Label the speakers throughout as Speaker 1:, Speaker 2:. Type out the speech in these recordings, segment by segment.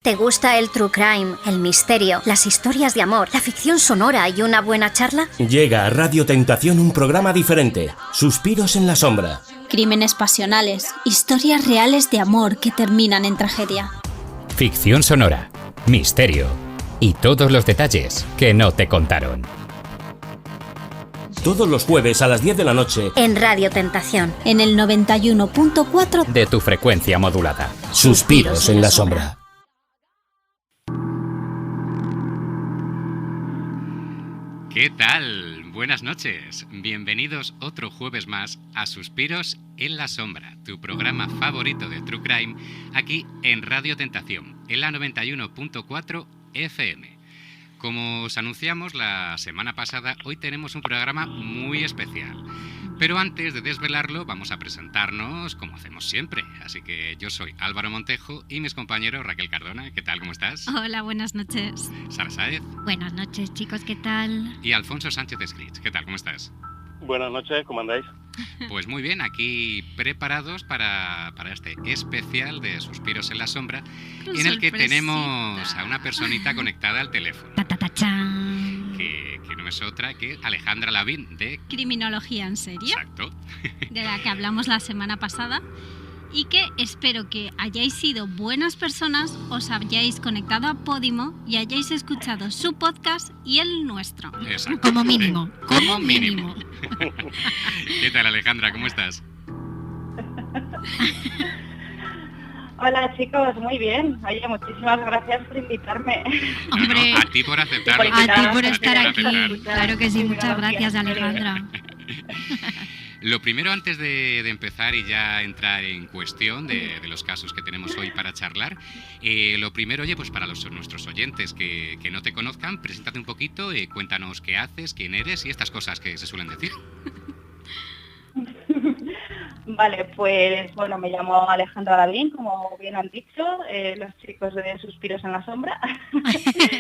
Speaker 1: ¿Te gusta el true crime, el misterio, las historias de amor, la ficción sonora y una buena charla?
Speaker 2: Llega a Radio Tentación un programa diferente. Suspiros en la sombra.
Speaker 3: Crímenes pasionales, historias reales de amor que terminan en tragedia.
Speaker 4: Ficción sonora, misterio y todos los detalles que no te contaron.
Speaker 2: Todos los jueves a las 10 de la noche
Speaker 1: En Radio Tentación.
Speaker 3: En el 91.4
Speaker 4: de tu frecuencia modulada.
Speaker 2: Suspiros en la sombra.
Speaker 5: ¿Qué tal? Buenas noches. Bienvenidos otro jueves más a Suspiros en la Sombra, tu programa favorito de True Crime, aquí en Radio Tentación, en la 91.4 FM. Como os anunciamos la semana pasada, hoy tenemos un programa muy especial. Pero antes de desvelarlo, vamos a presentarnos como hacemos siempre. Así que yo soy Álvaro Montejo y mis compañeros Raquel Cardona. ¿Qué tal? ¿Cómo estás?
Speaker 6: Hola, buenas noches.
Speaker 5: Sara Sáez.
Speaker 6: Buenas noches, chicos, ¿qué tal?
Speaker 5: Y Alfonso Sánchez Escrits. ¿Qué tal? ¿Cómo estás?
Speaker 7: Buenas noches, ¿cómo andáis?
Speaker 5: Pues muy bien, aquí preparados para este especial de Suspiros en la Sombra, en el que tenemos a una personita conectada al teléfono.
Speaker 6: ¡Ta-ta-ta-chan!
Speaker 5: Que no es otra que Alejandra Lavín de
Speaker 6: Criminología en serie,
Speaker 5: Exacto.
Speaker 6: de la que hablamos la semana pasada, y que espero que hayáis sido buenas personas, os hayáis conectado a Podimo y hayáis escuchado su podcast y el nuestro.
Speaker 5: Exacto.
Speaker 6: Como mínimo.
Speaker 5: Como mínimo. ¿Qué tal, Alejandra? ¿Cómo estás?
Speaker 8: Hola chicos, muy bien. Oye, muchísimas gracias por invitarme.
Speaker 6: Hombre,
Speaker 5: A ti por aceptarlo.
Speaker 6: a ti por estar
Speaker 5: Por
Speaker 6: aquí.
Speaker 5: aceptar.
Speaker 6: Claro que sí, muchas gracias, Alejandra.
Speaker 5: Lo primero, antes de empezar y ya entrar en cuestión de los casos que tenemos hoy para charlar, lo primero, oye, pues para nuestros oyentes que no te conozcan, preséntate un poquito, cuéntanos qué haces, quién eres y estas cosas que se suelen decir.
Speaker 8: Vale, pues bueno, me llamo Alejandra Lavín, como bien han dicho, los chicos de Suspiros en la Sombra.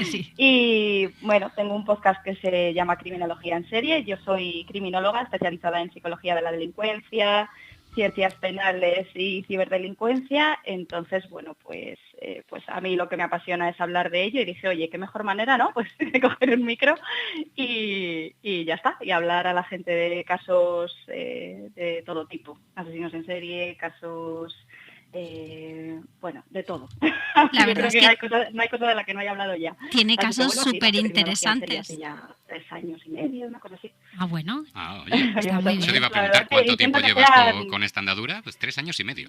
Speaker 6: Sí.
Speaker 8: Y bueno, tengo un podcast que se llama Criminología en serie. Yo soy criminóloga especializada en psicología de la delincuencia, ciencias penales y ciberdelincuencia. Entonces, bueno, pues a mí lo que me apasiona es hablar de ello y dije, oye, qué mejor manera, ¿no? Pues de coger un micro y ya está, y hablar a la gente de casos de todo tipo, asesinos en serie, casos, bueno, de todo.
Speaker 6: La
Speaker 8: Yo
Speaker 6: verdad
Speaker 8: creo
Speaker 6: es
Speaker 8: que
Speaker 6: que
Speaker 8: no hay cosa de la que no haya hablado ya.
Speaker 6: tiene
Speaker 8: Así que,
Speaker 6: casos
Speaker 8: bueno, sí,
Speaker 6: súper
Speaker 8: criminología en serie
Speaker 6: interesantes.
Speaker 8: hace ya 3 años y medio, una cosa así.
Speaker 6: Ah, bueno.
Speaker 5: Ah, oye,
Speaker 6: Está muy
Speaker 5: eso te
Speaker 6: bien.
Speaker 5: iba a
Speaker 8: La
Speaker 5: preguntar,
Speaker 8: verdad
Speaker 5: ¿cuánto
Speaker 8: que
Speaker 5: tiempo
Speaker 8: intento
Speaker 5: llevas
Speaker 8: que sean-
Speaker 5: con esta andadura? Pues 3 años y medio.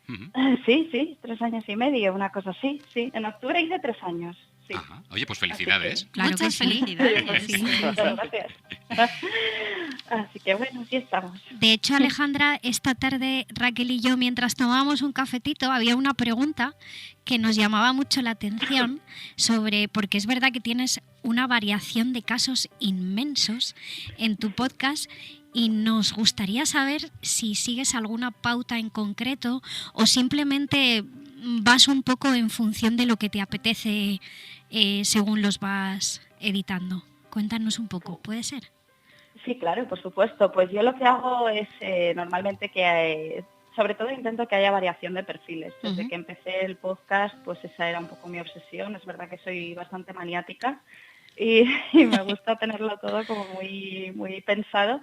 Speaker 5: Ujú.
Speaker 8: Sí, 3 años y medio, una cosa así, sí. En octubre hice 3 años, sí.
Speaker 5: Ajá. Oye, pues felicidades.
Speaker 6: Claro
Speaker 8: Pues
Speaker 6: que Muchas sí. felicidades.
Speaker 8: Sí,
Speaker 6: Sí, sí,
Speaker 8: muchas
Speaker 6: sí.
Speaker 8: gracias. Así que bueno, aquí estamos.
Speaker 6: De hecho, Alejandra, esta tarde Raquel y yo, mientras tomábamos un cafetito, había una pregunta que nos llamaba mucho la atención sobre, porque es verdad que tienes una variación de casos inmensos en tu podcast y nos gustaría saber si sigues alguna pauta en concreto o simplemente vas un poco en función de lo que te apetece según los vas editando. Cuéntanos un poco, ¿puede ser?
Speaker 8: Sí, claro, por supuesto. Pues yo lo que hago es normalmente que, sobre todo intento que haya variación de perfiles. Desde
Speaker 6: Ujú.
Speaker 8: que empecé el podcast, pues esa era un poco mi obsesión. Es verdad que soy bastante maniática y me gusta tenerlo todo como muy, muy pensado.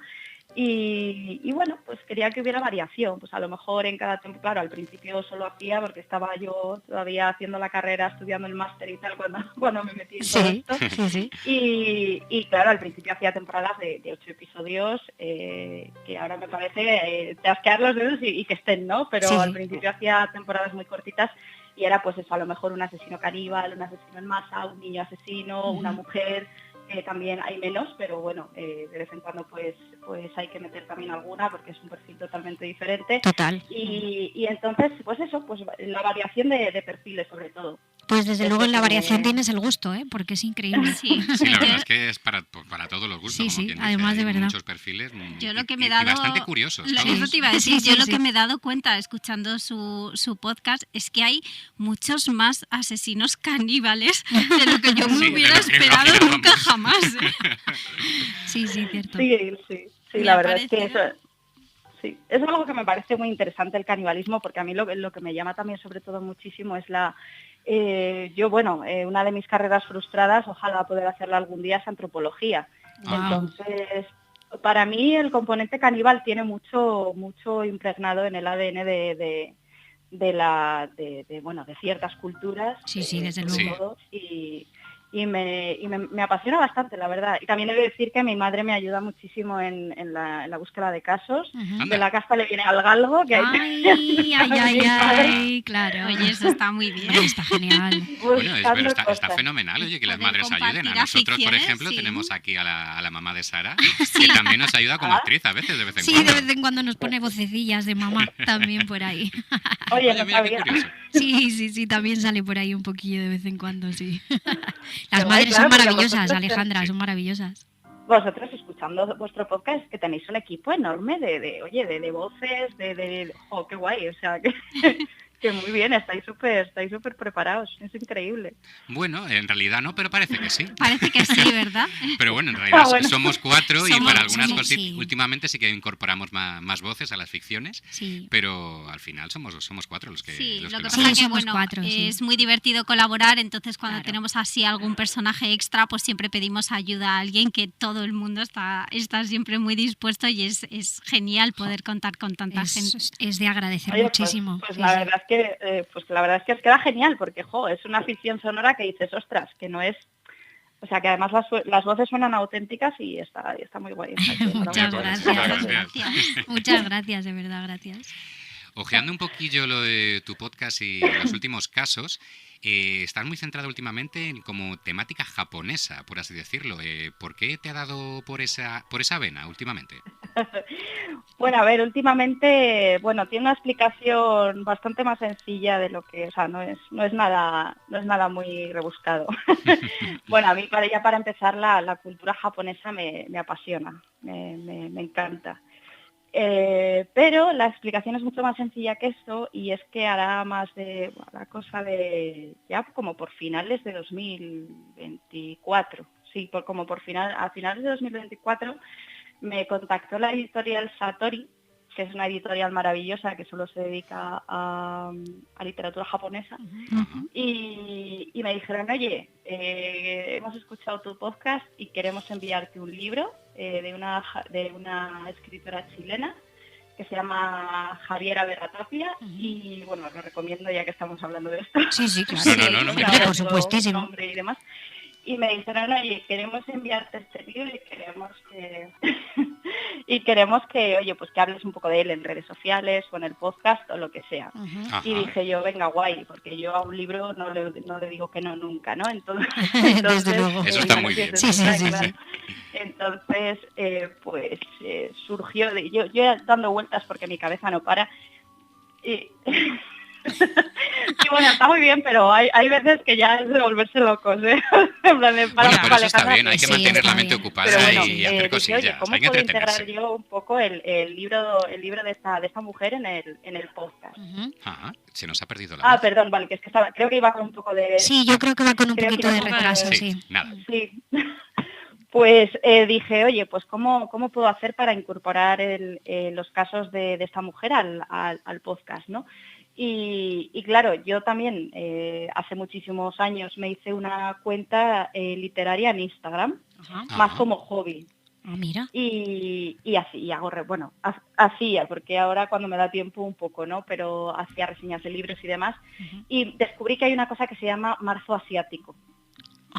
Speaker 8: Y bueno, pues quería que hubiera variación, pues a lo mejor en cada tiempo, claro, al principio solo hacía porque estaba yo todavía haciendo la carrera, estudiando el máster y tal, cuando me metí en todo esto.
Speaker 6: sí.
Speaker 8: Y claro, al principio hacía temporadas de 8 episodios, que ahora me parece chasquear los dedos y que estén, ¿no? Pero
Speaker 6: Sí.
Speaker 8: al principio hacía temporadas muy cortitas y era pues eso, a lo mejor un asesino caníbal, un asesino en masa, un niño asesino, una mujer. También hay menos, pero bueno, de vez en cuando pues hay que meter también alguna porque es un perfil totalmente diferente.
Speaker 6: Total.
Speaker 8: Y entonces, pues eso, pues la variación de perfiles sobre todo.
Speaker 6: Pues desde
Speaker 8: Es
Speaker 6: luego
Speaker 8: lo
Speaker 6: en la
Speaker 8: que
Speaker 6: variación
Speaker 8: me-
Speaker 6: tienes el gusto, ¿eh? Porque es increíble.
Speaker 5: Sí, la verdad es que es para todos los gustos.
Speaker 6: Sí,
Speaker 5: como
Speaker 6: sí,
Speaker 5: quien dice.
Speaker 6: además
Speaker 5: Hay
Speaker 6: de verdad.
Speaker 5: muchos perfiles
Speaker 6: Yo lo
Speaker 5: y-
Speaker 6: que me he
Speaker 5: y
Speaker 6: dado...
Speaker 5: bastante curiosos.
Speaker 6: Lo,
Speaker 5: todos.
Speaker 6: eso te iba a decir,
Speaker 3: Sí,
Speaker 6: yo
Speaker 3: sí,
Speaker 6: lo
Speaker 3: sí.
Speaker 6: que me he dado cuenta escuchando su podcast es que hay muchos más asesinos caníbales de lo que yo me
Speaker 5: Sí, de
Speaker 6: hubiera
Speaker 5: lo que
Speaker 6: esperado
Speaker 5: imaginábamos.
Speaker 6: nunca jamás. ¿eh? Sí, cierto.
Speaker 8: Sí,
Speaker 6: Me
Speaker 8: la
Speaker 6: ha
Speaker 8: verdad es que
Speaker 6: parecido-
Speaker 8: eso... Sí, es algo que me parece muy interesante el canibalismo, porque a mí lo que me llama también sobre todo muchísimo es una de mis carreras frustradas, ojalá poder hacerla algún día, es antropología.
Speaker 6: Wow.
Speaker 8: Entonces, para mí el componente caníbal tiene mucho impregnado en el ADN de ciertas culturas.
Speaker 6: Sí, desde
Speaker 5: Sí.
Speaker 6: luego.
Speaker 8: Y me apasiona bastante, la verdad. Y también he de decir que mi madre me ayuda muchísimo en la búsqueda de casos.
Speaker 6: Ujú.
Speaker 8: De la casta le viene al galgo, que
Speaker 6: Ay, claro.
Speaker 3: Oye, eso está muy bien.
Speaker 6: Está genial.
Speaker 5: Bueno, está
Speaker 8: cosas.
Speaker 5: fenomenal, oye, que las
Speaker 3: Poder
Speaker 5: madres ayuden. A
Speaker 3: compartir
Speaker 5: nosotros, por
Speaker 3: aficiones,
Speaker 5: ejemplo,
Speaker 3: sí.
Speaker 5: tenemos aquí a la mamá de Sara, que también nos ayuda como actriz a veces, de vez en
Speaker 6: Sí,
Speaker 5: cuando.
Speaker 6: de vez en cuando nos pone vocecillas de mamá también por ahí.
Speaker 8: Oye,
Speaker 5: Oye,
Speaker 8: no
Speaker 5: mira qué
Speaker 8: sabía.
Speaker 5: curioso.
Speaker 6: Sí, también sale por ahí un poquillo de vez en cuando, sí. Las
Speaker 8: Qué guay,
Speaker 6: madres
Speaker 8: claro,
Speaker 6: son
Speaker 8: porque
Speaker 6: maravillosas,
Speaker 8: vosotros-
Speaker 6: Alejandra, son maravillosas.
Speaker 8: Vosotros escuchando vuestro podcast, que tenéis un equipo enorme de voces, ¡oh, qué guay! O sea, que muy bien, estáis súper preparados, es increíble.
Speaker 5: Bueno, en realidad no, pero parece que sí.
Speaker 3: Parece que sí, ¿verdad?
Speaker 5: Pero bueno, en realidad
Speaker 8: bueno.
Speaker 5: somos 4 y
Speaker 3: Somos-
Speaker 5: para algunas
Speaker 6: somos-
Speaker 5: cositas,
Speaker 6: sí.
Speaker 5: últimamente sí que incorporamos más voces a las ficciones,
Speaker 6: Sí.
Speaker 5: pero al final somos 4 los que
Speaker 3: Sí,
Speaker 5: los
Speaker 3: lo
Speaker 5: que
Speaker 3: que
Speaker 5: lo
Speaker 3: pasa
Speaker 6: Sí,
Speaker 3: es que,
Speaker 6: somos
Speaker 3: bueno,
Speaker 6: 4, sí.
Speaker 3: es muy divertido colaborar, entonces cuando
Speaker 6: Claro.
Speaker 3: tenemos así algún personaje extra, pues siempre pedimos ayuda a alguien, que todo el mundo está siempre muy dispuesto y es genial poder contar con tanta gente.
Speaker 6: Es de agradecer
Speaker 8: Oye,
Speaker 6: muchísimo.
Speaker 8: Pues
Speaker 6: Sí,
Speaker 8: la
Speaker 6: sí.
Speaker 8: verdad es que os queda genial, porque es una ficción sonora que dices, ostras, que no es... O sea, que además las voces suenan auténticas y está muy guay. O sea, que
Speaker 6: Muchas
Speaker 8: enhorabuena.
Speaker 6: gracias. Muchas gracias, de verdad, gracias.
Speaker 5: Ojeando un poquillo lo de tu podcast y los últimos casos, estás muy centrado últimamente en como temática japonesa, por así decirlo. ¿Por qué te ha dado por esa vena últimamente?
Speaker 8: Bueno, a ver, últimamente, tiene una explicación bastante más sencilla de lo que, o sea, no es nada muy rebuscado. Bueno, a mí para empezar la cultura japonesa me apasiona, me encanta. Pero la explicación es mucho más sencilla que esto, y es que hará más de la cosa de ya como por finales de 2024. Sí, a finales de 2024 me contactó la editorial Satori, que es una editorial maravillosa que solo se dedica a literatura japonesa. Y me dijeron, oye, hemos escuchado tu podcast y queremos enviarte un libro de una escritora chilena que se llama Javiera Verratapia. Y bueno, lo recomiendo ya que estamos hablando de esto.
Speaker 6: Sí, claro.
Speaker 5: No,
Speaker 6: Hombre,
Speaker 5: claro.
Speaker 6: por supuestísimo.
Speaker 8: Nombre y demás. Y me dijeron, oye, queremos enviarte este libro y queremos que oye, pues que hables un poco de él en redes sociales o en el podcast o lo que sea.
Speaker 5: Ajá.
Speaker 8: Y dije yo, venga, guay, porque yo a un libro no le digo que no nunca, ¿no? Entonces
Speaker 6: Desde luego.
Speaker 5: Eso está muy bien.
Speaker 6: Sí.
Speaker 8: Entonces, surgió yo dando vueltas porque mi cabeza no para. Y bueno, está muy bien, pero hay veces que ya es de volverse locos, ¿eh? En plan de,
Speaker 5: Bueno, pero eso está
Speaker 8: Alejandra,
Speaker 5: bien, hay que
Speaker 6: Sí,
Speaker 5: mantener
Speaker 6: está
Speaker 5: la mente
Speaker 6: bien.
Speaker 5: ocupada
Speaker 8: pero bueno,
Speaker 5: y hacer
Speaker 8: dije,
Speaker 5: cosillas,
Speaker 8: oye, ¿cómo
Speaker 5: hay que
Speaker 8: puedo integrar
Speaker 5: entretenerse.
Speaker 8: yo un poco el libro de esta mujer en el podcast?
Speaker 5: Ajá, se nos ha perdido la voz.
Speaker 8: Perdón, vale, que es que creo que iba con un poco de...
Speaker 6: Sí, yo creo que va con un
Speaker 8: Creo que
Speaker 6: poquito de
Speaker 8: va con-
Speaker 6: retraso,
Speaker 5: Sí,
Speaker 6: sí.
Speaker 5: nada.
Speaker 8: Sí. Pues dije, oye, pues ¿cómo puedo hacer para incorporar los casos de esta mujer al podcast, ¿no? Y claro, yo también hace muchísimos años me hice una cuenta literaria en Instagram, más
Speaker 5: Ajá.
Speaker 8: como hobby.
Speaker 6: Mira.
Speaker 8: Y hacía, porque ahora cuando me da tiempo un poco, ¿no? Pero hacía reseñas de libros y demás. Y descubrí que hay una cosa que se llama marzo asiático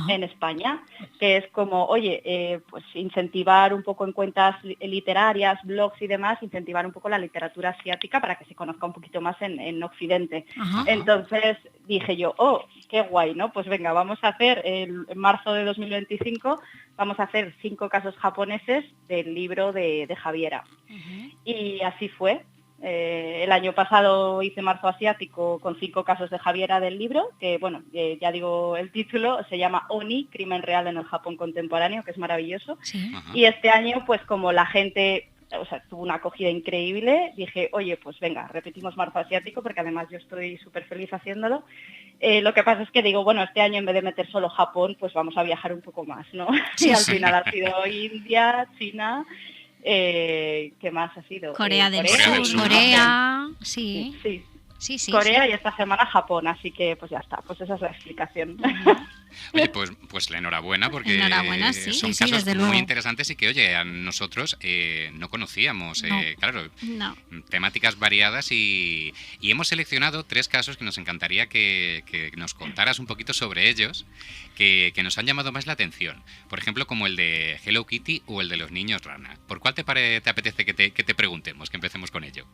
Speaker 8: en España, que es como, oye, pues incentivar un poco en cuentas literarias, blogs y demás, incentivar un poco la literatura asiática para que se conozca un poquito más en Occidente. Entonces dije yo, qué guay, ¿no? Pues venga, vamos a hacer, en marzo de 2025, vamos a hacer 5 casos japoneses del libro de Javiera. Y así fue. El año pasado hice marzo asiático con 5 casos de Javiera del libro, que bueno, ya digo el título, se llama Oni, crimen real en el Japón contemporáneo, que es maravilloso.
Speaker 6: Sí.
Speaker 8: Y este año, pues como la gente, tuvo una acogida increíble, dije, oye, pues venga, repetimos marzo asiático, porque además yo estoy súper feliz haciéndolo. Lo que pasa es que digo, bueno, este año en vez de meter solo Japón, pues vamos a viajar un poco más, ¿no?
Speaker 6: Sí,
Speaker 8: y al
Speaker 6: sí.
Speaker 8: final ha sido India, China... ¿Qué más ha sido?
Speaker 3: Corea del
Speaker 5: Sur.
Speaker 6: Corea, sí.
Speaker 8: Sí. Corea y esta semana Japón, así que pues ya está, pues esa es la explicación.
Speaker 5: Oye, pues la enhorabuena, porque
Speaker 3: Enhorabuena, sí.
Speaker 5: son
Speaker 6: Sí,
Speaker 5: casos
Speaker 6: desde
Speaker 5: muy
Speaker 6: luego.
Speaker 5: interesantes y que, oye, a nosotros no conocíamos,
Speaker 6: No.
Speaker 5: claro,
Speaker 3: No.
Speaker 5: temáticas variadas y hemos seleccionado 3 casos que nos encantaría que nos contaras un poquito sobre ellos, que nos han llamado más la atención. Por ejemplo, como el de Hello Kitty o el de los niños rana. ¿Por cuál te apetece que te preguntemos, que empecemos con ello?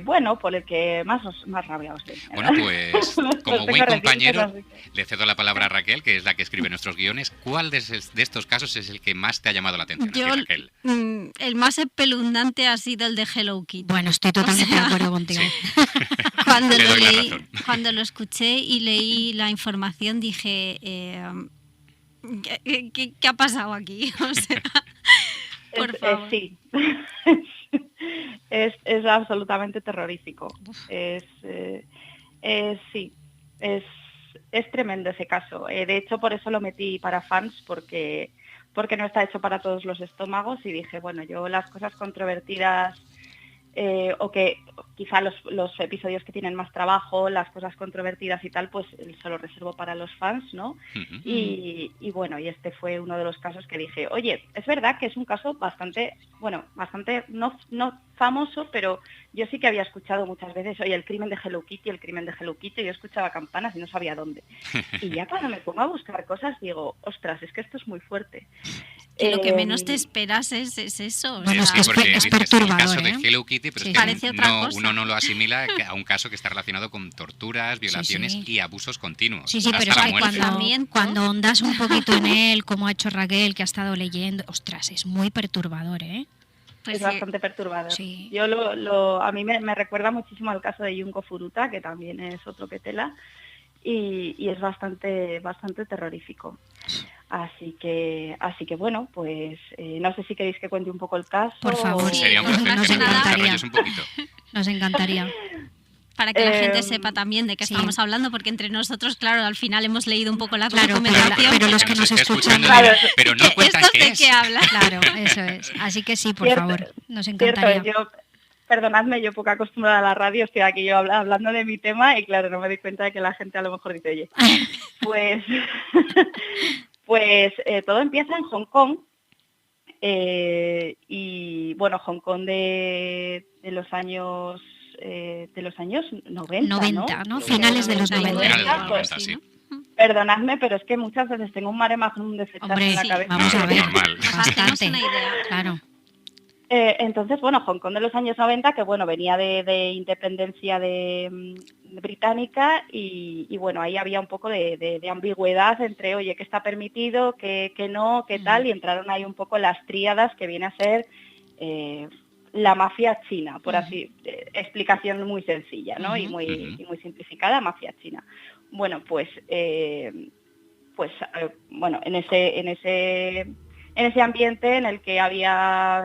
Speaker 8: Bueno, por el que más rabia os dé.
Speaker 5: Bueno, pues como
Speaker 8: Los
Speaker 5: buen
Speaker 8: tengo
Speaker 5: compañero,
Speaker 8: recientes, así que-
Speaker 5: le cedo la palabra a Raquel, que es la que escribe nuestros guiones. ¿Cuál de estos casos es el que más te ha llamado la atención a ti,
Speaker 3: Yo,
Speaker 5: Raquel?
Speaker 3: el más espeluznante ha sido el de Hello Kitty.
Speaker 6: Bueno, estoy totalmente de acuerdo contigo.
Speaker 3: Cuando
Speaker 5: Le
Speaker 3: lo
Speaker 5: doy la
Speaker 3: leí,
Speaker 5: razón.
Speaker 3: cuando lo escuché y leí la información, dije, ¿qué ha pasado aquí? O sea, por favor.
Speaker 8: Sí. es absolutamente terrorífico. Sí, es tremendo ese caso. De hecho, por eso lo metí para fans, porque no está hecho para todos los estómagos y dije, bueno, yo las cosas controvertidas o que quizá los episodios que tienen más trabajo, las cosas controvertidas y tal, pues se lo reservo para los fans, ¿no?
Speaker 5: Ujú.
Speaker 8: Y bueno, y este fue uno de los casos que dije, oye, es verdad que es un caso bastante no famoso, pero yo sí que había escuchado muchas veces, oye, el crimen de Hello Kitty, yo escuchaba campanas y no sabía dónde. Y ya cuando me pongo a buscar cosas digo, ostras, es que esto es muy fuerte.
Speaker 3: Que lo que menos te esperas es eso. o
Speaker 6: Bueno,
Speaker 3: sea,
Speaker 6: es que
Speaker 5: porque
Speaker 6: es
Speaker 5: dices,
Speaker 6: perturbador,
Speaker 5: el caso de
Speaker 6: ¿eh?
Speaker 5: Hello Kitty, pero
Speaker 6: Sí.
Speaker 5: es
Speaker 3: Parece
Speaker 5: que
Speaker 3: otra cosa.
Speaker 5: uno no lo asimila a un caso que está relacionado con torturas, violaciones
Speaker 6: sí.
Speaker 5: y abusos continuos.
Speaker 6: Sí,
Speaker 5: hasta
Speaker 6: pero es
Speaker 5: la
Speaker 6: que
Speaker 5: muerte.
Speaker 6: cuando ondas un poquito en él, como ha hecho Raquel, que ha estado leyendo, ostras, es muy perturbador, ¿eh?
Speaker 3: pues
Speaker 8: es
Speaker 3: sí.
Speaker 8: bastante perturbador.
Speaker 6: Sí.
Speaker 8: Yo a mí me recuerda muchísimo al caso de Junko Furuta, que también es otro que tela, y es bastante terrorífico. Así que bueno, pues no sé si queréis que cuente un poco el caso.
Speaker 6: Por favor.
Speaker 5: Sería un placer
Speaker 6: Nos
Speaker 5: que nos
Speaker 6: encantaría.
Speaker 5: desarrolles un poquito.
Speaker 6: Nos encantaría.
Speaker 3: Para que la gente sepa también de qué
Speaker 6: sí.
Speaker 3: estamos hablando, porque entre nosotros, claro, al final hemos leído un poco la
Speaker 6: Claro,
Speaker 3: documentación.
Speaker 6: pero los que nos
Speaker 5: esté
Speaker 6: escuchan,
Speaker 5: escuchando,
Speaker 8: Claro.
Speaker 5: pero no cuentan
Speaker 3: ¿Estos
Speaker 5: qué
Speaker 3: de
Speaker 5: es.
Speaker 3: qué hablan?
Speaker 6: claro, eso es. Así que sí, por
Speaker 8: Cierto,
Speaker 6: favor, nos
Speaker 8: Cierto,
Speaker 6: encantaría.
Speaker 8: perdonadme, yo poco acostumbrada a la radio, estoy aquí yo hablando de mi tema y claro, no me doy cuenta de que la gente a lo mejor dice, oye, pues, todo empieza en Hong Kong y bueno, Hong Kong de los años 90,
Speaker 6: ¿no? Finales de los 90.
Speaker 5: Finales de los
Speaker 8: pues,
Speaker 5: 90, sí.
Speaker 8: Perdonadme, pero es que muchas veces tengo un mare magnum de fechas
Speaker 6: Hombre,
Speaker 8: en la
Speaker 3: sí,
Speaker 8: cabeza.
Speaker 6: vamos a
Speaker 5: No,
Speaker 6: ver.
Speaker 5: normal.
Speaker 3: Hacemos
Speaker 6: Bastante.
Speaker 3: una idea.
Speaker 6: Claro.
Speaker 8: Entonces, bueno, Hong Kong de los años 90, que bueno, venía de independencia británica y bueno, ahí había un poco de ambigüedad entre, oye, qué está permitido, qué no, qué tal, y entraron ahí un poco las tríadas que viene a ser la mafia china, por así, explicación muy sencilla, ¿no? Y muy simplificada, mafia china. Bueno, pues bueno, en ese ambiente en el que había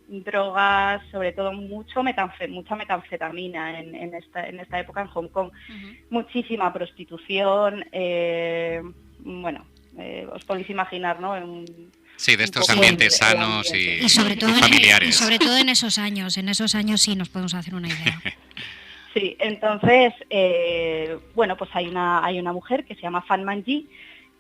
Speaker 8: drogas, sobre todo mucha metanfetamina en esta época en Hong Kong, muchísima prostitución, bueno, os podéis imaginar, ¿no?
Speaker 5: Sí, de estos
Speaker 8: poco
Speaker 5: ambientes
Speaker 8: de
Speaker 5: sanos
Speaker 8: ambiente.
Speaker 6: Y sobre todo,
Speaker 5: familiares.
Speaker 6: y sobre todo en esos años sí nos podemos hacer una idea.
Speaker 8: Sí, entonces, bueno, pues hay una mujer que se llama Fan Manji,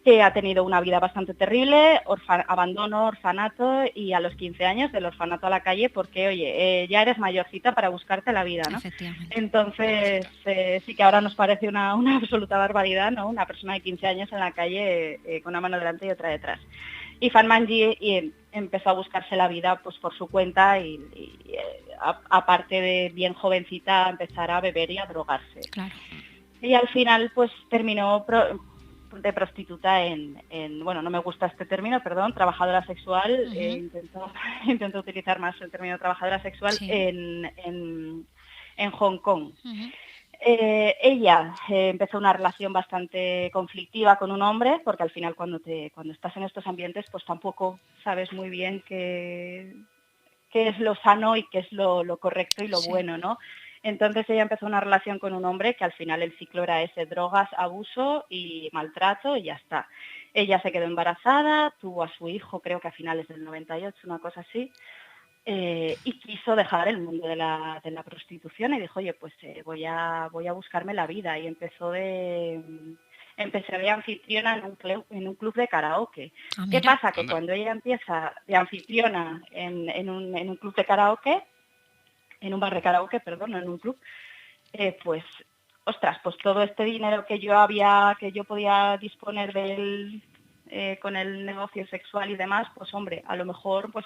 Speaker 8: que ha tenido una vida bastante terrible, abandono, orfanato y a los 15 años del orfanato a la calle porque, oye, ya eres mayorcita para buscarte la vida, ¿no?
Speaker 6: Efectivamente.
Speaker 8: Entonces, sí que ahora nos parece una absoluta barbaridad, ¿no? Una persona de 15 años en la calle con una mano delante y otra detrás. Y Fan Manji empezó a buscarse la vida pues por su cuenta y aparte de bien jovencita, a empezar a beber y a drogarse.
Speaker 6: Claro.
Speaker 8: Y al final pues terminó de prostituta bueno, no me gusta este término, perdón, trabajadora sexual, intento utilizar más el término trabajadora sexual,
Speaker 6: sí.
Speaker 8: en Hong Kong.
Speaker 6: Uh-huh.
Speaker 8: Ella empezó una relación bastante conflictiva con un hombre, porque al final cuando estás en estos ambientes pues tampoco sabes muy bien qué es lo sano y qué es lo correcto y lo bueno, ¿no? Entonces ella empezó una relación con un hombre que al final el ciclo era ese, drogas, abuso y maltrato y ya está. ella se quedó embarazada, tuvo a su hijo creo que a finales del 98, una cosa así, y quiso dejar el mundo de la prostitución y dijo, oye, pues voy a buscarme la vida, y empecé de anfitriona en un club de karaoke. ¿Qué pasa? Que cuando ella empieza de anfitriona en un club de karaoke, en un bar de karaoke, perdón, no en un club, pues, ostras, pues todo este dinero que yo podía disponer de él con el negocio sexual y demás, pues hombre, a lo mejor pues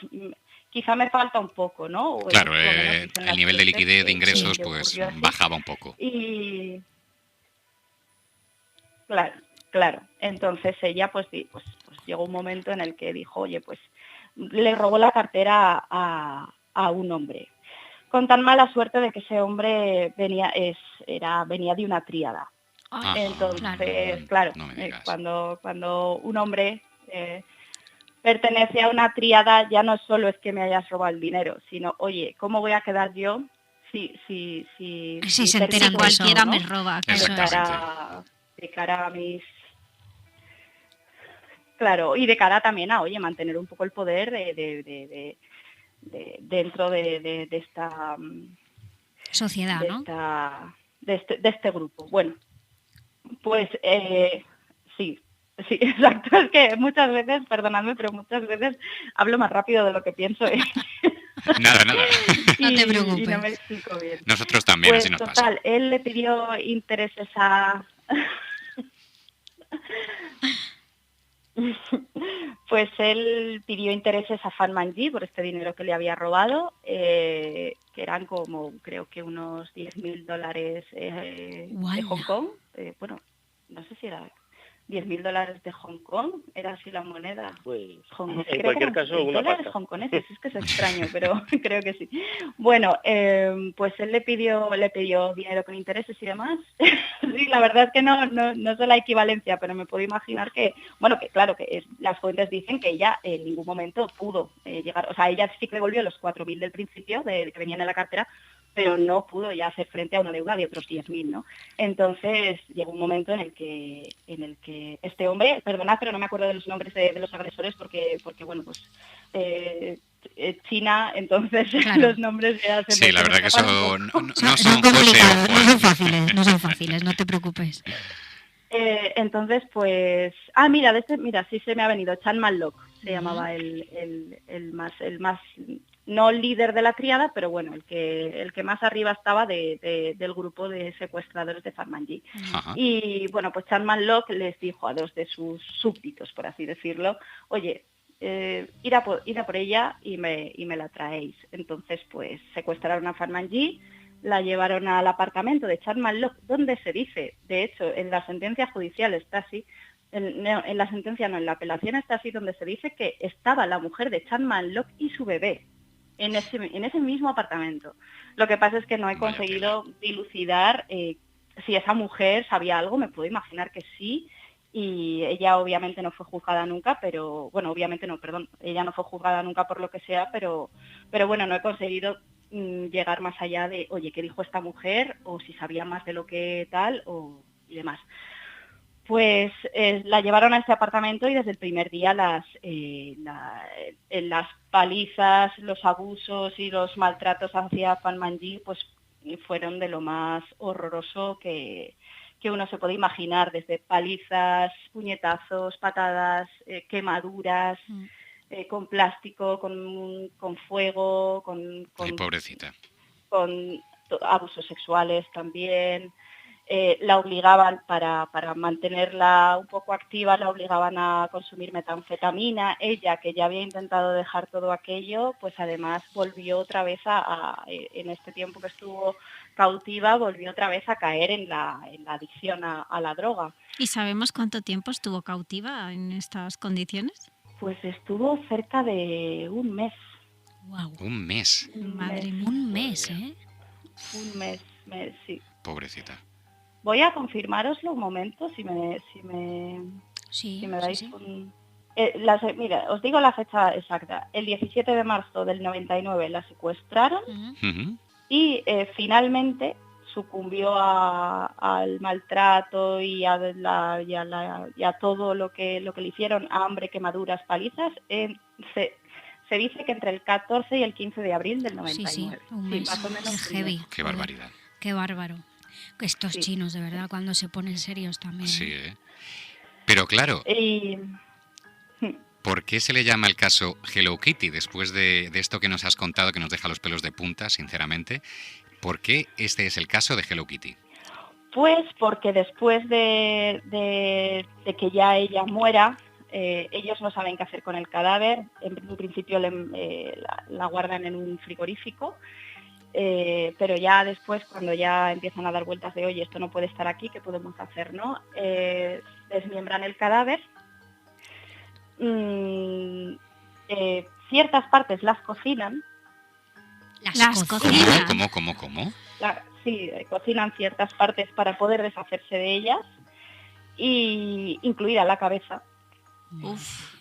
Speaker 8: quizá me falta un poco, ¿no?
Speaker 5: Claro, el nivel de liquidez, de ingresos, pues bajaba un poco.
Speaker 8: Y claro. Entonces ella pues llegó un momento en el que dijo, oye, pues le robó la cartera a un hombre, con tan mala suerte de que ese hombre venía de una tríada. Entonces, claro, cuando un hombre pertenece a una tríada, ya no solo es que me hayas robado el dinero, sino, oye, ¿cómo voy a quedar yo si
Speaker 6: se enteran
Speaker 3: cualquiera,
Speaker 8: ¿no?
Speaker 3: me roba?
Speaker 8: De cara a mis... Claro, y de cara también a, oye, mantener un poco el poder dentro de esta
Speaker 6: sociedad, ¿no?
Speaker 8: De este grupo. Bueno, pues sí, exacto. Es que muchas veces, perdonadme, pero muchas veces hablo más rápido de lo que pienso.
Speaker 5: Nada.
Speaker 6: No te preocupes.
Speaker 8: Y no me explico bien.
Speaker 5: Nosotros también,
Speaker 8: pues,
Speaker 5: así nos
Speaker 8: total,
Speaker 5: pasa.
Speaker 8: él le pidió intereses a... Pues él pidió intereses a Fan Manji por este dinero que le había robado, que eran como, creo que unos $10.000 de Hong Kong. Bueno, no sé si era $10.000 de Hong Kong, era así la moneda.
Speaker 7: Pues,
Speaker 8: Hong
Speaker 7: en cualquier caso, una
Speaker 8: dólares
Speaker 7: pasta.
Speaker 8: hongkoneses, es que es extraño, pero creo que sí. Bueno, pues él le pidió dinero con intereses y demás. Sí, la verdad es que no sé la equivalencia, pero me puedo imaginar que, bueno, que claro, las fuentes dicen que ella en ningún momento pudo llegar, o sea, ella sí que devolvió los 4.000 del principio, que venían en la cartera, pero no pudo ya hacer frente a una deuda de otros 10.000, ¿no? Entonces llegó un momento en el que este hombre, perdonad, pero no me acuerdo de los nombres de los agresores porque bueno, pues China, entonces claro. Los nombres ya se...
Speaker 5: Sí, la verdad que eso no
Speaker 6: son complicados, no son fáciles, no te preocupes.
Speaker 8: Entonces, pues... mira, sí se me ha venido, Chan Man-lok se llamaba el más no líder de la tríada, pero bueno, el que más arriba estaba del grupo de secuestradores de Fan Manji. Y bueno, pues Chan Man-lok les dijo a dos de sus súbditos, por así decirlo, oye, ir a por ella y me la traéis. Entonces, pues secuestraron a Fan Manji, la llevaron al apartamento de Chan Man-lok, donde se dice, de hecho, en la sentencia judicial está así, en la sentencia no, en la apelación está así, donde se dice que estaba la mujer de Chan Man-lok y su bebé en ese mismo apartamento. Lo que pasa es que no he conseguido dilucidar si esa mujer sabía algo, me puedo imaginar que sí, y ella obviamente no fue juzgada nunca, pero, bueno, obviamente no, perdón, ella no fue juzgada nunca por lo que sea, pero bueno, no he conseguido llegar más allá de, oye, ¿qué dijo esta mujer? O si sabía más de lo que tal, y demás. Pues la llevaron a este apartamento y desde el primer día las palizas, los abusos y los maltratos hacia Fan Manji pues fueron de lo más horroroso que uno se puede imaginar, desde palizas, puñetazos, patadas, quemaduras, con plástico, con fuego,
Speaker 5: Ay, pobrecita.
Speaker 8: Con abusos sexuales también. La obligaban para mantenerla un poco activa, la obligaban a consumir metanfetamina. Ella, que ya había intentado dejar todo aquello, pues además volvió otra vez en este tiempo que estuvo cautiva, volvió otra vez a caer en la adicción a la droga.
Speaker 3: ¿Y sabemos cuánto tiempo estuvo cautiva en estas condiciones?
Speaker 8: Pues estuvo cerca de un mes.
Speaker 6: Wow.
Speaker 5: Un mes.
Speaker 3: Madre mía.
Speaker 6: Un mes, ¿eh?
Speaker 8: Un mes, sí.
Speaker 5: Pobrecita.
Speaker 8: Voy a confirmároslo un momento, si me dais un... mira, os digo la fecha exacta. El 17 de marzo del 99 la secuestraron y finalmente sucumbió al maltrato y a todo lo que le hicieron, hambre, quemaduras, palizas, se dice que entre el 14 y el 15 de abril del 99.
Speaker 6: Sí, un mes.
Speaker 8: Más o menos.
Speaker 6: Heavy.
Speaker 5: Qué barbaridad.
Speaker 6: Qué bárbaro. Estos chinos, de verdad, cuando se ponen serios también.
Speaker 5: Sí, Pero claro, ¿por qué se le llama el caso Hello Kitty? Después de esto que nos has contado, que nos deja los pelos de punta, sinceramente, ¿por qué este es el caso de Hello Kitty?
Speaker 8: Pues porque después de que ya ella muera, ellos no saben qué hacer con el cadáver. En principio la guardan en un frigorífico, pero ya después, cuando ya empiezan a dar vueltas de, oye, esto no puede estar aquí, ¿qué podemos hacer, no? Desmiembran el cadáver. Ciertas partes las cocinan.
Speaker 3: Las cocinan.
Speaker 5: ¿Cómo?
Speaker 8: Sí, cocinan ciertas partes para poder deshacerse de ellas, y incluida la cabeza.
Speaker 3: Uf.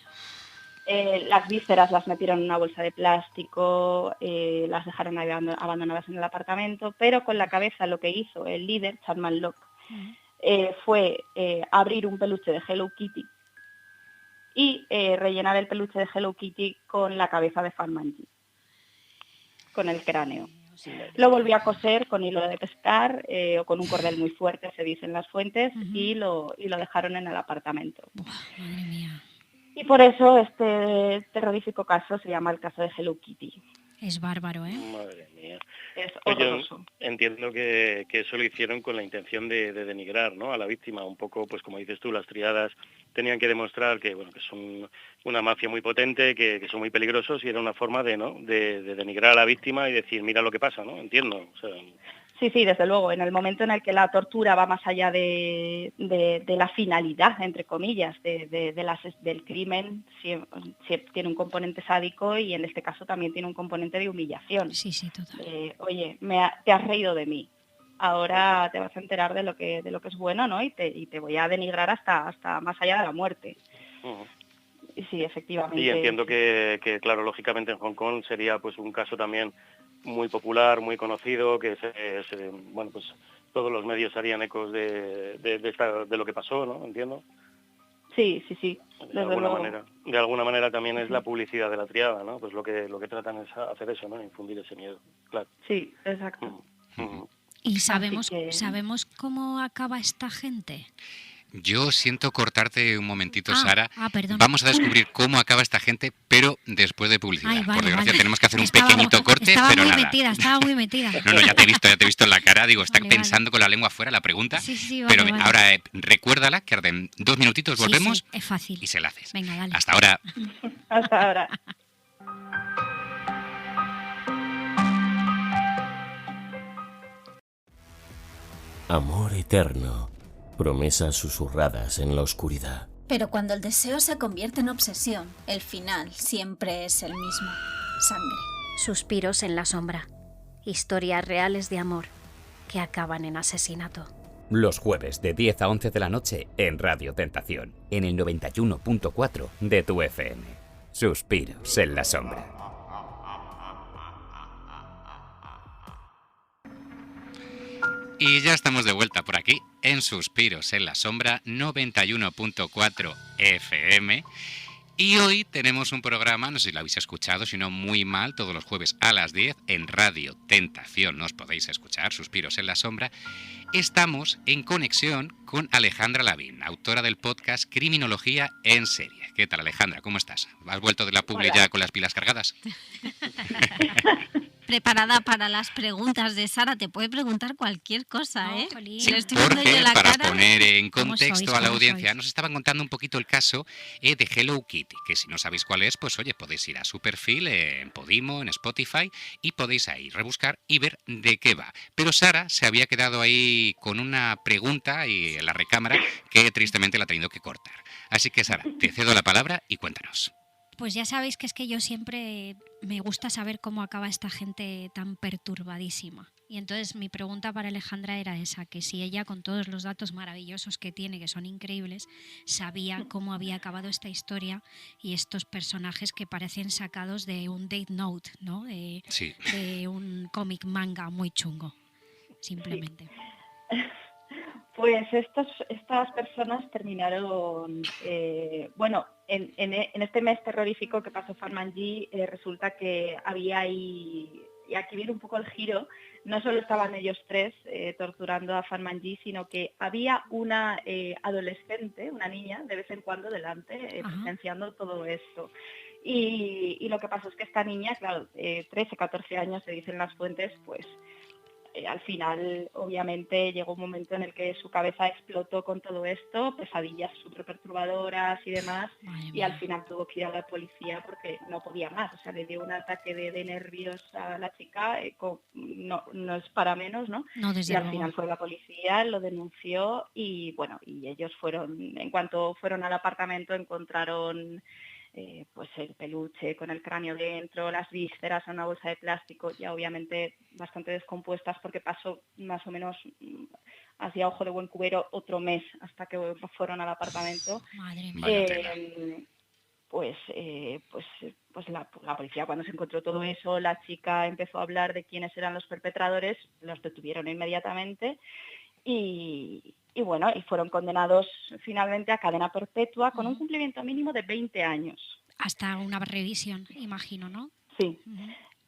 Speaker 8: Las vísceras las metieron en una bolsa de plástico, las dejaron abandonadas en el apartamento, pero con la cabeza lo que hizo el líder, Chapman Locke, fue abrir un peluche de Hello Kitty y rellenar el peluche de Hello Kitty con la cabeza de Fan Manji, con el cráneo. Lo volvió a coser con hilo de pescar o con un cordel muy fuerte, se dice en las fuentes, y lo dejaron en el apartamento.
Speaker 6: Madre mía.
Speaker 8: Y por eso este terrorífico caso se llama el caso de Hello Kitty.
Speaker 6: Es bárbaro, ¿eh?
Speaker 7: Madre mía.
Speaker 8: Es
Speaker 7: Pues yo
Speaker 8: horroroso.
Speaker 7: entiendo que eso lo hicieron con la intención de denigrar, ¿no?, a la víctima. Un poco, pues como dices tú, las triadas tenían que demostrar que son una mafia muy potente, que son muy peligrosos, y era una forma de denigrar a la víctima y decir, mira lo que pasa, ¿no? Entiendo. O sea,
Speaker 8: Sí, desde luego. En el momento en el que la tortura va más allá de la finalidad, entre comillas, del crimen, tiene un componente sádico, y en este caso también tiene un componente de humillación.
Speaker 6: Sí, total.
Speaker 8: Oye, te has reído de mí. Ahora te vas a enterar de lo que es bueno, ¿no? Y te voy a denigrar hasta más allá de la muerte. Sí, efectivamente.
Speaker 7: Y entiendo que, claro, lógicamente en Hong Kong sería pues un caso también muy popular, muy conocido, que bueno, pues todos los medios harían ecos de lo que pasó, ¿no? Entiendo.
Speaker 8: Sí.
Speaker 7: De alguna manera también es la publicidad de la triada, ¿no? Pues lo que tratan es hacer eso, ¿no? Infundir ese miedo, claro.
Speaker 8: Sí, exacto.
Speaker 6: ¿Y sabemos cómo acaba esta gente?
Speaker 5: Yo siento cortarte un momentito, Sara.
Speaker 6: Perdón.
Speaker 5: Vamos a descubrir cómo acaba esta gente, pero después de publicidad.
Speaker 6: Ay, vale,
Speaker 5: Por desgracia
Speaker 6: vale.
Speaker 5: tenemos que hacer un pequeñito corte, pero nada.
Speaker 6: Estaba muy metida.
Speaker 5: No, ya te he visto en la cara. Digo, está
Speaker 6: Vale,
Speaker 5: pensando con la lengua afuera la pregunta.
Speaker 6: Sí,
Speaker 5: pero
Speaker 6: vale.
Speaker 5: ahora recuérdala, que en 2 minutitos volvemos.
Speaker 6: Sí, es fácil.
Speaker 5: Y se la haces.
Speaker 6: Venga, dale.
Speaker 5: Hasta ahora.
Speaker 8: Hasta ahora.
Speaker 2: Amor eterno. Promesas susurradas en la oscuridad.
Speaker 9: Pero cuando el deseo se convierte en obsesión, el final siempre es el mismo. Sangre.
Speaker 1: Suspiros en la sombra. Historias reales de amor que acaban en asesinato.
Speaker 4: Los jueves de 10 a 11 de la noche en Radio Tentación, en el 91.4 de tu FM. Suspiros en la sombra.
Speaker 5: Y ya estamos de vuelta por aquí en Suspiros en la Sombra 91.4 FM. Y hoy tenemos un programa, no sé si lo habéis escuchado, si no muy mal, todos los jueves a las 10 en Radio Tentación nos podéis escuchar, Suspiros en la Sombra. Estamos en conexión con Alejandra Lavín, autora del podcast Criminología en Serie. ¿Qué tal, Alejandra? ¿Cómo estás? ¿Has vuelto de la publi ya con las pilas cargadas?
Speaker 3: Preparada para las preguntas de Sara, te puede preguntar cualquier cosa, ¿eh?
Speaker 5: Sí,
Speaker 3: Le estoy viendo yo
Speaker 5: porque
Speaker 3: la
Speaker 5: para
Speaker 3: cara.
Speaker 5: poner en
Speaker 6: ¿Cómo
Speaker 5: contexto
Speaker 6: sois?
Speaker 5: a la
Speaker 6: ¿Cómo
Speaker 5: audiencia,
Speaker 6: sois?
Speaker 5: nos estaban contando un poquito el caso de Hello Kitty, que si no sabéis cuál es, pues oye, podéis ir a su perfil en Podimo, en Spotify, y podéis ahí rebuscar y ver de qué va. Pero Sara se había quedado ahí con una pregunta y en la recámara que tristemente la ha tenido que cortar. Así que Sara, te cedo la palabra y cuéntanos.
Speaker 6: Pues ya sabéis que es que yo siempre me gusta saber cómo acaba esta gente tan perturbadísima. Y entonces mi pregunta para Alejandra era esa, que si ella, con todos los datos maravillosos que tiene, que son increíbles, sabía cómo había acabado esta historia y estos personajes que parecen sacados de un Death Note, ¿no?
Speaker 5: Sí.
Speaker 6: De un cómic manga muy chungo. simplemente.
Speaker 8: Pues estas personas terminaron, en este mes terrorífico que pasó Farmanji, resulta que había ahí, y aquí viene un poco el giro, no solo estaban ellos tres torturando a Farmanji, sino que había una adolescente, una niña, de vez en cuando delante, presenciando todo esto. Y lo que pasó es que esta niña, claro, 13, 14 años, se dicen las fuentes, pues al final, obviamente, llegó un momento en el que su cabeza explotó con todo esto, pesadillas súper perturbadoras y demás, y al final tuvo que ir a la policía porque no podía más. O sea, le dio un ataque de nervios a la chica, no es para menos, ¿no?
Speaker 6: No, desde
Speaker 8: y al
Speaker 6: luego.
Speaker 8: final fue la policía, lo denunció y, bueno, y ellos en cuanto fueron al apartamento, encontraron pues el peluche con el cráneo dentro, las vísceras en una bolsa de plástico, ya obviamente bastante descompuestas porque pasó más o menos hacia ojo de buen cubero otro mes hasta que fueron al apartamento.
Speaker 6: Madre mía.
Speaker 8: Pues la policía, cuando se encontró todo eso, la chica empezó a hablar de quiénes eran los perpetradores, los detuvieron inmediatamente y fueron condenados finalmente a cadena perpetua con un cumplimiento mínimo de 20 años.
Speaker 6: Hasta una revisión, imagino, ¿no?
Speaker 8: Sí,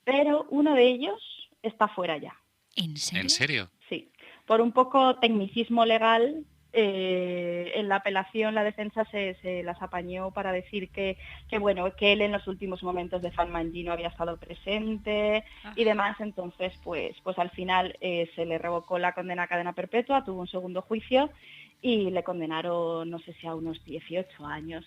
Speaker 8: pero uno de ellos está fuera ya.
Speaker 6: ¿En serio?
Speaker 5: ¿En serio?
Speaker 8: Sí, por un poco tecnicismo legal. En la apelación la defensa se las apañó para decir que él en los últimos momentos de Farmanji no había estado presente y demás, entonces pues al final se le revocó la condena a cadena perpetua, tuvo un segundo juicio y le condenaron, no sé si a unos 18 años,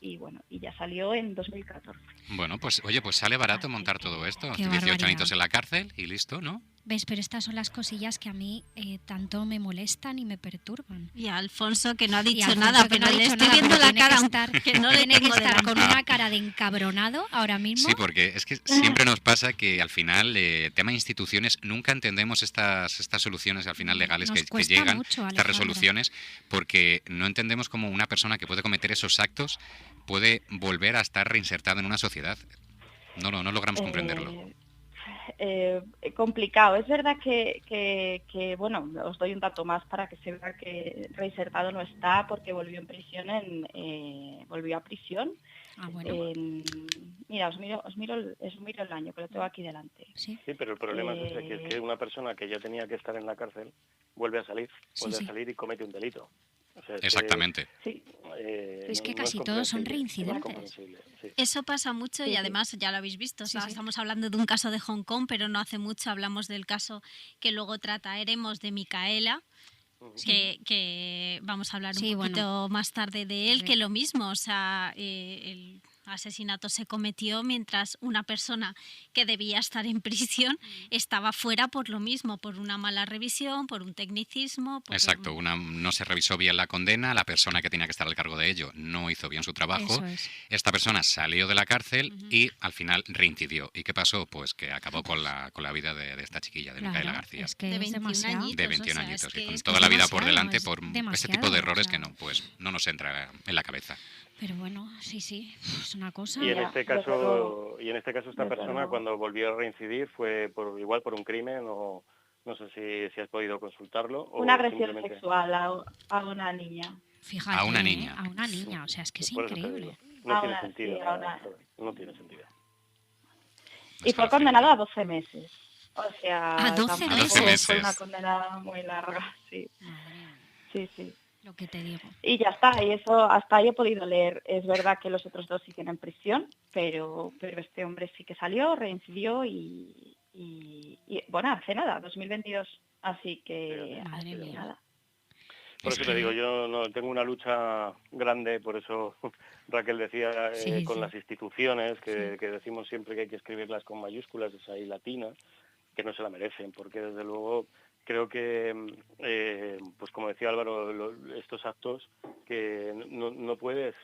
Speaker 8: y bueno, y ya salió en 2014.
Speaker 5: Bueno, pues oye, pues sale barato montar todo esto,
Speaker 6: Qué
Speaker 5: 18
Speaker 6: barbaridad.
Speaker 5: añitos en la cárcel y listo, ¿no?
Speaker 6: ¿Ves? Pero estas son las cosillas que a mí tanto me molestan y me perturban.
Speaker 3: Y a Alfonso, que no ha
Speaker 6: Y
Speaker 3: dicho
Speaker 6: Alfonso,
Speaker 3: nada,
Speaker 6: que no
Speaker 3: pero
Speaker 6: ha
Speaker 3: le
Speaker 6: dicho
Speaker 3: estoy
Speaker 6: nada,
Speaker 3: viendo
Speaker 6: pero
Speaker 3: la
Speaker 6: tiene
Speaker 3: cara,
Speaker 6: que estar,
Speaker 3: que no le
Speaker 6: tiene que
Speaker 3: tengo
Speaker 6: estar
Speaker 3: delante.
Speaker 6: con una cara de encabronado ahora mismo.
Speaker 5: Sí, porque es que siempre nos pasa que al final, tema instituciones, nunca entendemos estas soluciones al final legales
Speaker 6: Nos
Speaker 5: que
Speaker 6: cuesta
Speaker 5: llegan,
Speaker 6: mucho,
Speaker 5: estas
Speaker 6: Alejandro.
Speaker 5: resoluciones, porque no entendemos cómo una persona que puede cometer esos actos puede volver a estar reinsertada en una sociedad. No logramos comprenderlo.
Speaker 8: Complicado. Es verdad que, bueno, os doy un dato más para que se vea que reinsertado no está, porque volvió en prisión volvió a prisión.
Speaker 6: Bueno.
Speaker 8: Mira, os miro el año, que lo tengo aquí delante.
Speaker 7: Sí, pero el problema es ese, que es que una persona que ya tenía que estar en la cárcel vuelve a salir y comete un delito. O sea,
Speaker 5: Exactamente.
Speaker 6: Es que casi todos son reincidentes.
Speaker 7: Sí.
Speaker 3: Eso pasa mucho y además ya lo habéis visto. O sea, estamos hablando de un caso de Hong Kong, pero no hace mucho hablamos del caso que luego trataremos de Micaela. Que vamos a hablar un poquito más tarde de él, que lo mismo, o sea, el asesinato se cometió mientras una persona que debía estar en prisión estaba fuera por lo mismo, por una mala revisión, por un tecnicismo.
Speaker 5: Exacto, no se revisó bien la condena, la persona que tenía que estar al cargo de ello no hizo bien su trabajo, esta persona salió de la cárcel y al final reincidió. ¿Y qué pasó? Pues que acabó con la vida de esta chiquilla, de Micaela García.
Speaker 6: Es que
Speaker 3: de 21 añitos.
Speaker 5: De 21 añitos,
Speaker 3: Es que
Speaker 5: con
Speaker 3: es
Speaker 5: toda la vida por
Speaker 6: demasiado,
Speaker 5: delante por este tipo de errores que no nos entra en la cabeza.
Speaker 6: Pero bueno, sí, es una cosa.
Speaker 7: Y en este caso esta persona cuando volvió a reincidir fue por un crimen o no sé si has podido consultarlo.
Speaker 8: Una agresión sexual a una niña.
Speaker 6: Fíjate,
Speaker 5: a una niña,
Speaker 6: o sea, es que es
Speaker 7: Por eso te
Speaker 6: increíble.
Speaker 7: digo, no tiene sentido. No tiene sentido.
Speaker 8: Y fue condenado a 12 meses. O sea,
Speaker 6: ¿A 12
Speaker 5: meses?
Speaker 8: Fue una condena muy larga, sí. Sí.
Speaker 6: Lo que te digo.
Speaker 8: Y ya está, y eso hasta ahí he podido leer. Es verdad que los otros dos siguen en prisión, pero este hombre sí que salió, reincidió y bueno, hace nada, 2022. Así que
Speaker 6: Madre mía.
Speaker 8: nada.
Speaker 7: Por eso te digo, yo no tengo una lucha grande, por eso Raquel decía con las instituciones, que decimos siempre que hay que escribirlas con mayúsculas, esa I latina, que no se la merecen, porque desde luego creo que, pues como decía Álvaro, estos actos que no puedes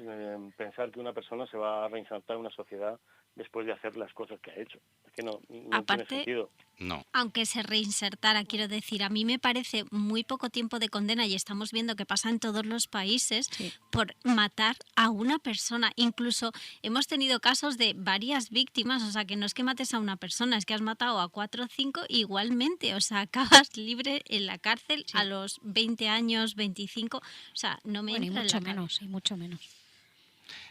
Speaker 7: pensar que una persona se va a reinsertar en una sociedad después de hacer las cosas que ha hecho. Es que no
Speaker 3: Aparte,
Speaker 7: tiene sentido.
Speaker 5: No.
Speaker 3: Aunque se reinsertara, quiero decir, a mí me parece muy poco tiempo de condena, y estamos viendo que pasa en todos los países, por matar a una persona. Incluso hemos tenido casos de varias víctimas, o sea, que no es que mates a una persona, es que has matado a 4 o 5 igualmente, o sea, acabas libre en la cárcel a los 20 años, 25, o sea, no me entra en la cabeza.
Speaker 6: Y mucho menos.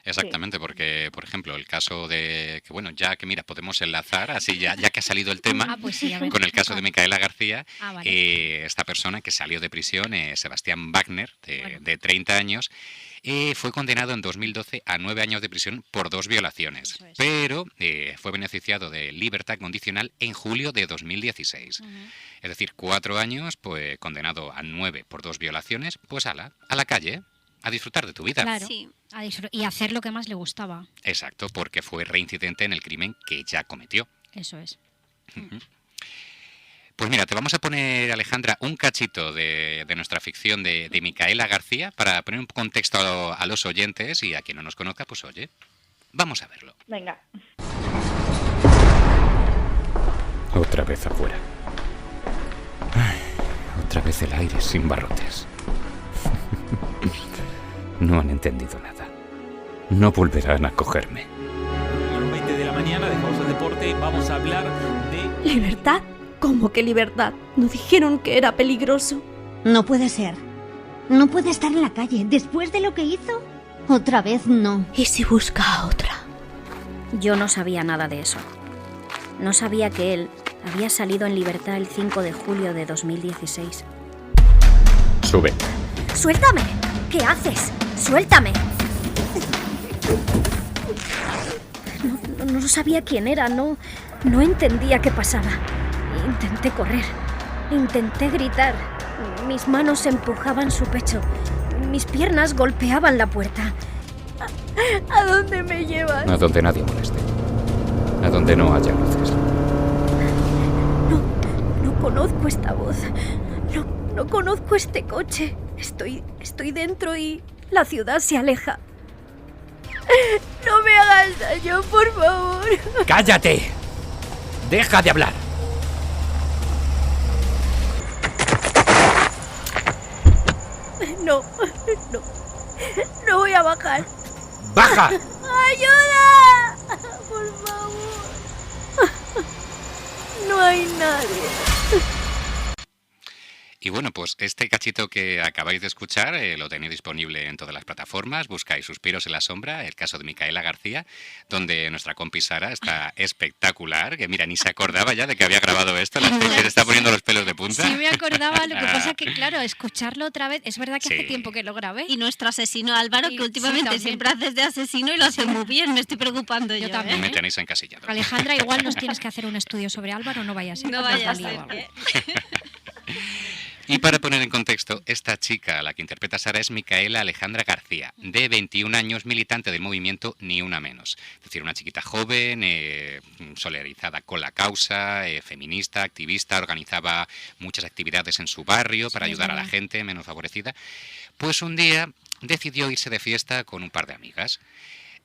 Speaker 5: Exactamente, porque, por ejemplo, el caso de que, bueno, ya que mira, podemos enlazar, así ya que ha salido el tema,
Speaker 6: pues sí, a ver,
Speaker 5: con el caso de Micaela García,
Speaker 6: vale.
Speaker 5: esta persona que salió de prisión, Sebastián Wagner, de 30 años, fue condenado en 2012 a 9 años de prisión por 2 violaciones, pero fue beneficiado de libertad condicional en julio de 2016. Es decir, 4 años, pues condenado a 9 por 2 violaciones, pues a la calle, a disfrutar de tu vida.
Speaker 6: Claro, y hacer lo que más le gustaba.
Speaker 5: Exacto, porque fue reincidente en el crimen que ya cometió.
Speaker 6: Eso es.
Speaker 5: Pues mira, te vamos a poner, Alejandra, un cachito de nuestra ficción de Micaela García para poner un contexto a los oyentes, y a quien no nos conozca, pues oye, vamos a verlo.
Speaker 8: Venga.
Speaker 4: Otra vez afuera. Ay, otra vez el aire sin barrotes. No han entendido nada. No volverán a cogerme.
Speaker 10: A las 20 de la mañana dejamos el deporte, vamos a hablar de...
Speaker 11: ¿Libertad? ¿Cómo que libertad? ¿No dijeron que era peligroso?
Speaker 12: No puede ser. No puede estar en la calle después de lo que hizo. Otra vez no.
Speaker 11: ¿Y si busca a otra?
Speaker 1: Yo no sabía nada de eso. No sabía que él había salido en libertad el 5 de julio de 2016.
Speaker 4: Sube.
Speaker 1: ¡Suéltame! ¿Qué haces? ¡Suéltame! No sabía quién era, no entendía qué pasaba. Intenté correr, intenté gritar. Mis manos empujaban su pecho. Mis piernas golpeaban la puerta. ¿A dónde me llevas?
Speaker 4: A donde nadie moleste. A donde no haya luces.
Speaker 1: No conozco esta voz. No conozco este coche. Estoy dentro y la ciudad se aleja. No me hagas daño, por favor.
Speaker 2: ¡Cállate! ¡Deja de hablar! No voy a bajar. ¡Baja!
Speaker 1: ¡Ayuda! Por favor. No hay nadie.
Speaker 5: Y bueno, pues este cachito que acabáis de escuchar lo tenéis disponible en todas las plataformas. Buscáis Suspiros en la sombra, el caso de Micaela García, donde nuestra compi Sara está espectacular, que mira, ni se acordaba ya de que había grabado esto, se está poniendo los pelos de punta.
Speaker 6: Sí me acordaba, lo que pasa que, claro, escucharlo otra vez, es verdad que hace tiempo que lo grabé.
Speaker 3: Y nuestro asesino Álvaro, que últimamente siempre haces de asesino y lo hace muy bien, me estoy preocupando yo.
Speaker 6: También,
Speaker 5: me tenéis encasillado.
Speaker 6: Alejandra, igual nos tienes que hacer un estudio sobre Álvaro, no vaya a ser.
Speaker 3: No vaya a ser.
Speaker 5: Y para poner en contexto, esta chica a la que interpreta Sara es Micaela Alejandra García, de 21 años, militante del movimiento Ni Una Menos. Es decir, una chiquita joven, solidarizada con la causa, feminista, activista, organizaba muchas actividades en su barrio para ayudar a la gente menos favorecida. Pues un día decidió irse de fiesta con un par de amigas.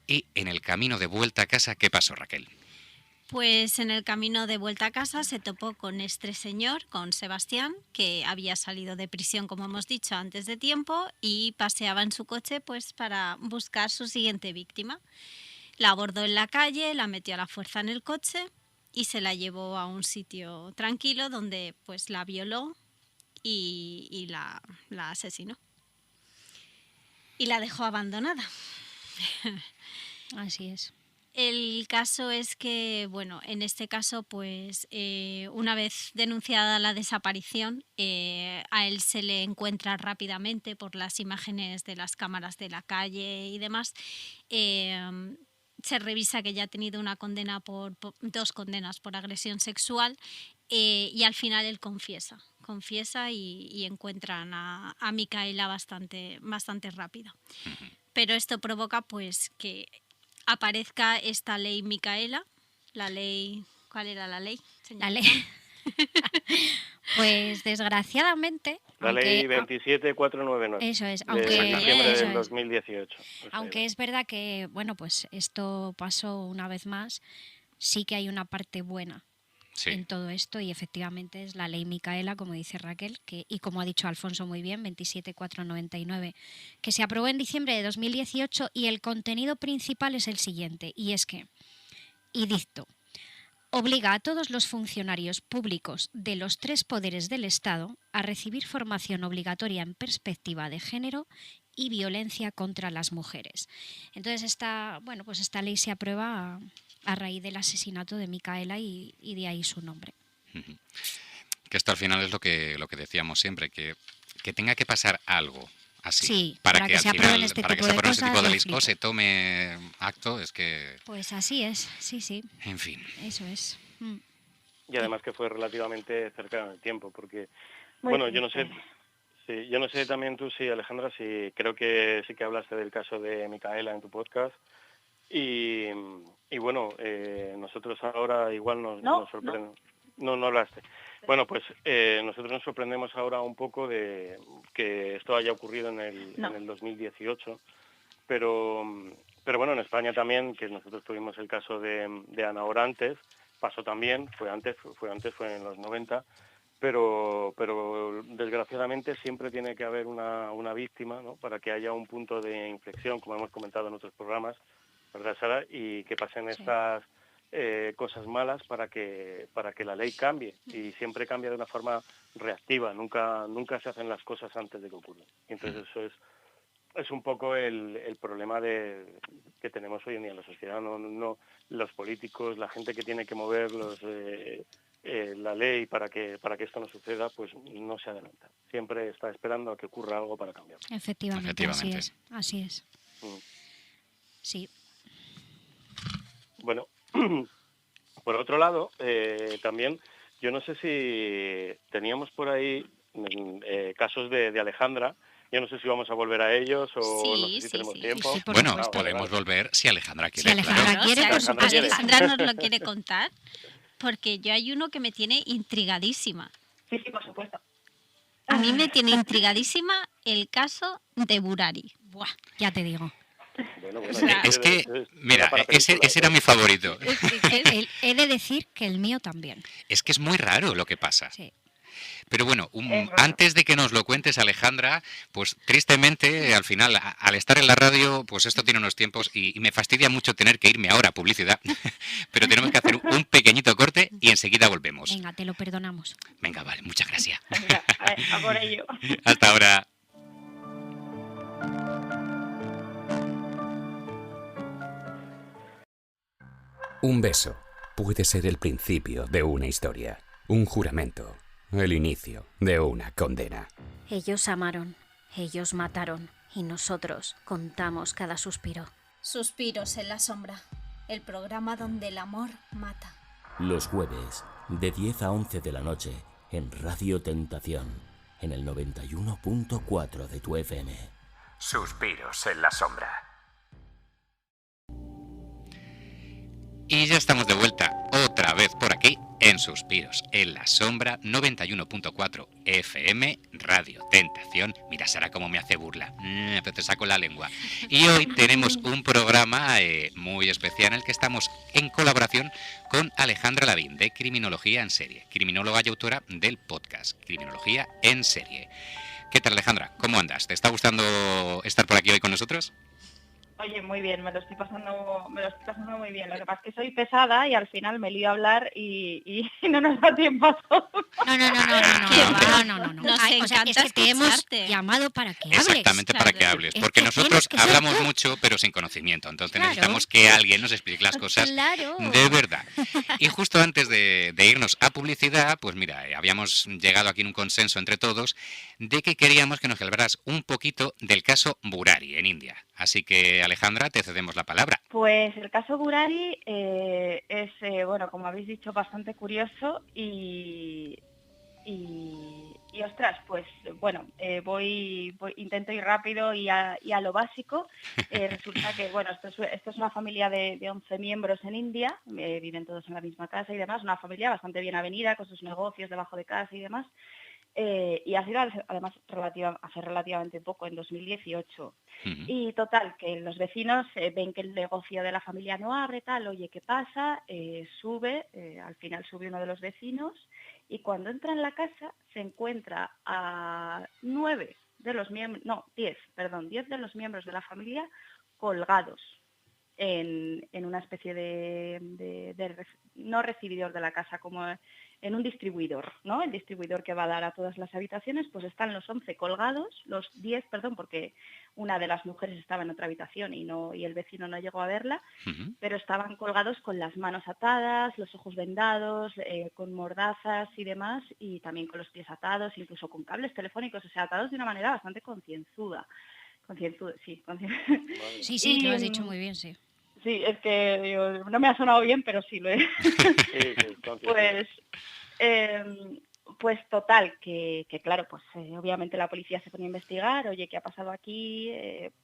Speaker 5: Y en el camino de vuelta a casa, ¿qué pasó, Raquel?
Speaker 3: Pues en el camino de vuelta a casa se topó con este señor, con Sebastián, que había salido de prisión, como hemos dicho, antes de tiempo, y paseaba en su coche pues para buscar su siguiente víctima. La abordó en la calle, la metió a la fuerza en el coche y se la llevó a un sitio tranquilo donde pues la violó y la asesinó. Y la dejó abandonada.
Speaker 6: Así es.
Speaker 3: El caso es que, bueno, en este caso, pues una vez denunciada la desaparición, a él se le encuentra rápidamente por las imágenes de las cámaras de la calle y demás. Se revisa que ya ha tenido una condena por 2 condenas por agresión sexual y al final él confiesa y encuentran a Micaela bastante rápido. Pero esto provoca pues que aparezca esta ley Micaela, la ley... ¿Cuál era la ley, señora?
Speaker 6: La ley... Pues desgraciadamente...
Speaker 7: La ley 27499.
Speaker 6: Eso es,
Speaker 7: de diciembre del 2018.
Speaker 6: Aunque es verdad que, bueno, pues esto pasó una vez más, sí que hay una parte buena en todo esto y efectivamente es la ley Micaela, como dice Raquel, y como ha dicho Alfonso muy bien, 27499, que se aprobó en diciembre de 2018 y el contenido principal es el siguiente, y es que, y dicto, obliga a todos los funcionarios públicos de los 3 poderes del Estado a recibir formación obligatoria en perspectiva de género y violencia contra las mujeres. Entonces esta ley se aprueba a raíz del asesinato de Micaela y de ahí su nombre.
Speaker 5: Que esto al final es lo que decíamos siempre, que tenga que pasar algo así,
Speaker 6: para que
Speaker 5: al
Speaker 6: se
Speaker 5: final,
Speaker 6: aprueben este tipo de
Speaker 5: leyes o se tome acto, es que...
Speaker 6: Pues así es, sí.
Speaker 5: En fin.
Speaker 6: Eso es.
Speaker 7: Y además que fue relativamente cercano en el tiempo, porque, bueno, yo no sé también tú, sí, Alejandra, sí, creo que sí que hablaste del caso de Micaela en tu podcast, y bueno, nosotros ahora igual nos sorprende. No hablaste. Bueno, pues nosotros nos sorprendemos ahora un poco de que esto haya ocurrido en el 2018, pero bueno, en España también, que nosotros tuvimos el caso de Ana Orantes, pasó también, fue en los 90, pero desgraciadamente siempre tiene que haber una víctima, ¿no? Para que haya un punto de inflexión, como hemos comentado en otros programas, ¿verdad, Sara? Y que pasen estas cosas malas para que la ley cambie, y siempre cambia de una forma reactiva, nunca se hacen las cosas antes de que ocurran. Y entonces eso es un poco el problema que tenemos hoy en día en la sociedad, no los políticos, la gente que tiene que mover la ley para que esto no suceda, pues no se adelanta. Siempre está esperando a que ocurra algo para cambiarlo.
Speaker 6: Efectivamente. Así es. Sí.
Speaker 7: Bueno, por otro lado, también, yo no sé si teníamos por ahí casos de Alejandra. Yo no sé si vamos a volver a ellos o no sé si tenemos tiempo.
Speaker 5: Sí, bueno, podemos volver si Alejandra quiere.
Speaker 3: Si Alejandra nos lo quiere contar, porque yo hay uno que me tiene intrigadísima.
Speaker 8: Sí, por supuesto.
Speaker 3: A mí me tiene intrigadísima el caso de Burari.
Speaker 6: Buah, ya te digo.
Speaker 7: Bueno,
Speaker 5: es que, mira, ese era mi favorito.
Speaker 6: He de decir que el mío también.
Speaker 5: Es que es muy raro lo que pasa.
Speaker 6: Sí.
Speaker 5: Pero bueno, antes de que nos lo cuentes, Alejandra, pues tristemente, al final, al estar en la radio, pues esto tiene unos tiempos y me fastidia mucho tener que irme ahora a publicidad, pero tenemos que hacer un pequeñito corte y enseguida volvemos.
Speaker 6: Venga, te lo perdonamos.
Speaker 5: Venga, vale, muchas gracias.
Speaker 8: Venga, a por ello.
Speaker 5: Hasta ahora. Un beso puede ser el principio de una historia, un juramento, el inicio de una condena.
Speaker 1: Ellos amaron, ellos mataron y nosotros contamos cada suspiro.
Speaker 9: Suspiros en la sombra, el programa donde el amor mata.
Speaker 2: Los jueves, de 10 a 11 de la noche, en Radio Tentación, en el 91.4 de tu FM.
Speaker 4: Suspiros en la sombra.
Speaker 5: Y ya estamos de vuelta otra vez por aquí en Suspiros en la Sombra, 91.4 FM, Radio Tentación. Mira, Sara, cómo me hace burla, pero te saco la lengua. Y hoy tenemos un programa muy especial en el que estamos en colaboración con Alejandra Lavín, de Criminología en Serie, criminóloga y autora del podcast Criminología en Serie. ¿Qué tal, Alejandra? ¿Cómo andas? ¿Te está gustando estar por aquí hoy con nosotros?
Speaker 8: Oye, muy bien, me lo estoy pasando muy bien. Lo que pasa es que soy pesada y al final me lío a hablar y no nos da tiempo a todo.
Speaker 6: No.
Speaker 3: Nos encanta
Speaker 6: es que te hemos llamado para que hables.
Speaker 5: Exactamente, para que hables, porque nosotros hablamos mucho pero sin conocimiento, entonces necesitamos que alguien nos explique las cosas de verdad. Y justo antes de irnos a publicidad, pues mira, habíamos llegado aquí en un consenso entre todos de que queríamos que nos hablaras un poquito del caso Burari en India. Así que, Alejandra, te cedemos la palabra.
Speaker 8: Pues el caso Burari es, bueno, como habéis dicho, bastante curioso y Y ostras, pues bueno, intento ir rápido y a lo básico. Resulta que, bueno, esto es una familia de 11 miembros en India, viven todos en la misma casa y demás, una familia bastante bien avenida, con sus negocios debajo de casa y demás. Y ha sido además hace relativamente poco, en 2018. Y total, que los vecinos ven que el negocio de la familia no abre, tal, oye, ¿qué pasa? Al final sube uno de los vecinos y cuando entra en la casa se encuentra a 10 de los miembros de la familia colgados en una especie de no recibidor de la casa, como en un distribuidor, ¿no? El distribuidor que va a dar a todas las habitaciones, pues están los 11 colgados, los 10, porque una de las mujeres estaba en otra habitación y el vecino no llegó a verla, pero estaban colgados con las manos atadas, los ojos vendados, con mordazas y demás, y también con los pies atados, incluso con cables telefónicos, o sea, atados de una manera bastante concienzuda.
Speaker 6: Sí, lo has dicho muy bien, sí.
Speaker 8: Sí, es que no me ha sonado bien, pero sí lo he. Pues total, que claro, pues obviamente la policía se pone a investigar, oye, ¿qué ha pasado aquí?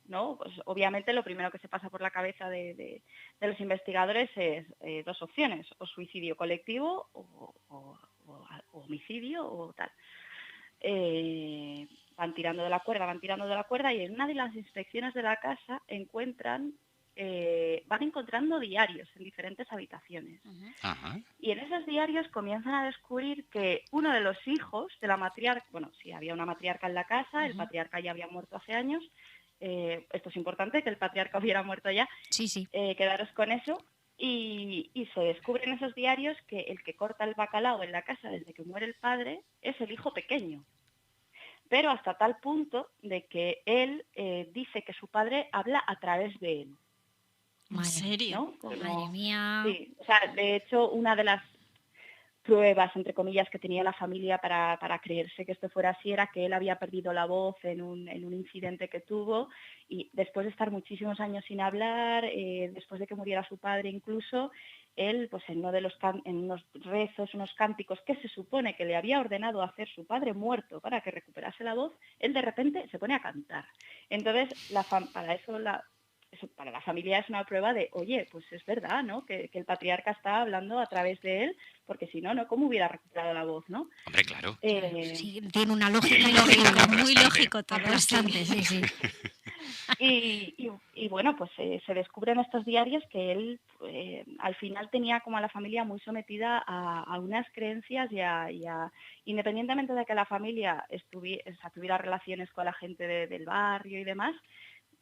Speaker 8: ¿No? Pues obviamente lo primero que se pasa por la cabeza de los investigadores es dos opciones, o suicidio colectivo o homicidio o tal. Van tirando de la cuerda y en una de las inspecciones de la casa van encontrando diarios en diferentes habitaciones. Y en esos diarios comienzan a descubrir que uno de los hijos de la matriarca, bueno, sí, había una matriarca en la casa, el patriarca ya había muerto hace años, esto es importante, que el patriarca hubiera muerto ya, quedaros con eso, y se descubre en esos diarios que el que corta el bacalao en la casa desde que muere el padre es el hijo pequeño. Pero hasta tal punto de que él dice que su padre habla a través de él.
Speaker 3: ¿En serio?
Speaker 8: ¿No?
Speaker 6: Madre mía.
Speaker 8: Sí, o sea, de hecho, una de las pruebas, entre comillas, que tenía la familia para creerse que esto fuera así era que él había perdido la voz en un incidente que tuvo y después de estar muchísimos años sin hablar, después de que muriera su padre incluso, él, pues en unos rezos, unos cánticos que se supone que le había ordenado hacer su padre muerto para que recuperase la voz, él de repente se pone a cantar. Entonces, para la familia es una prueba de, oye, pues es verdad, ¿no? Que el patriarca está hablando a través de él, porque si no, ¿cómo hubiera recuperado la voz, no?
Speaker 5: Hombre, claro.
Speaker 6: Sí, tiene una lógica
Speaker 3: muy lógico todo.
Speaker 6: Bastante, sí.
Speaker 8: Y bueno, pues se descubren estos diarios que él al final tenía como a la familia muy sometida a unas creencias y independientemente de que la familia tuviera relaciones con la gente del barrio y demás,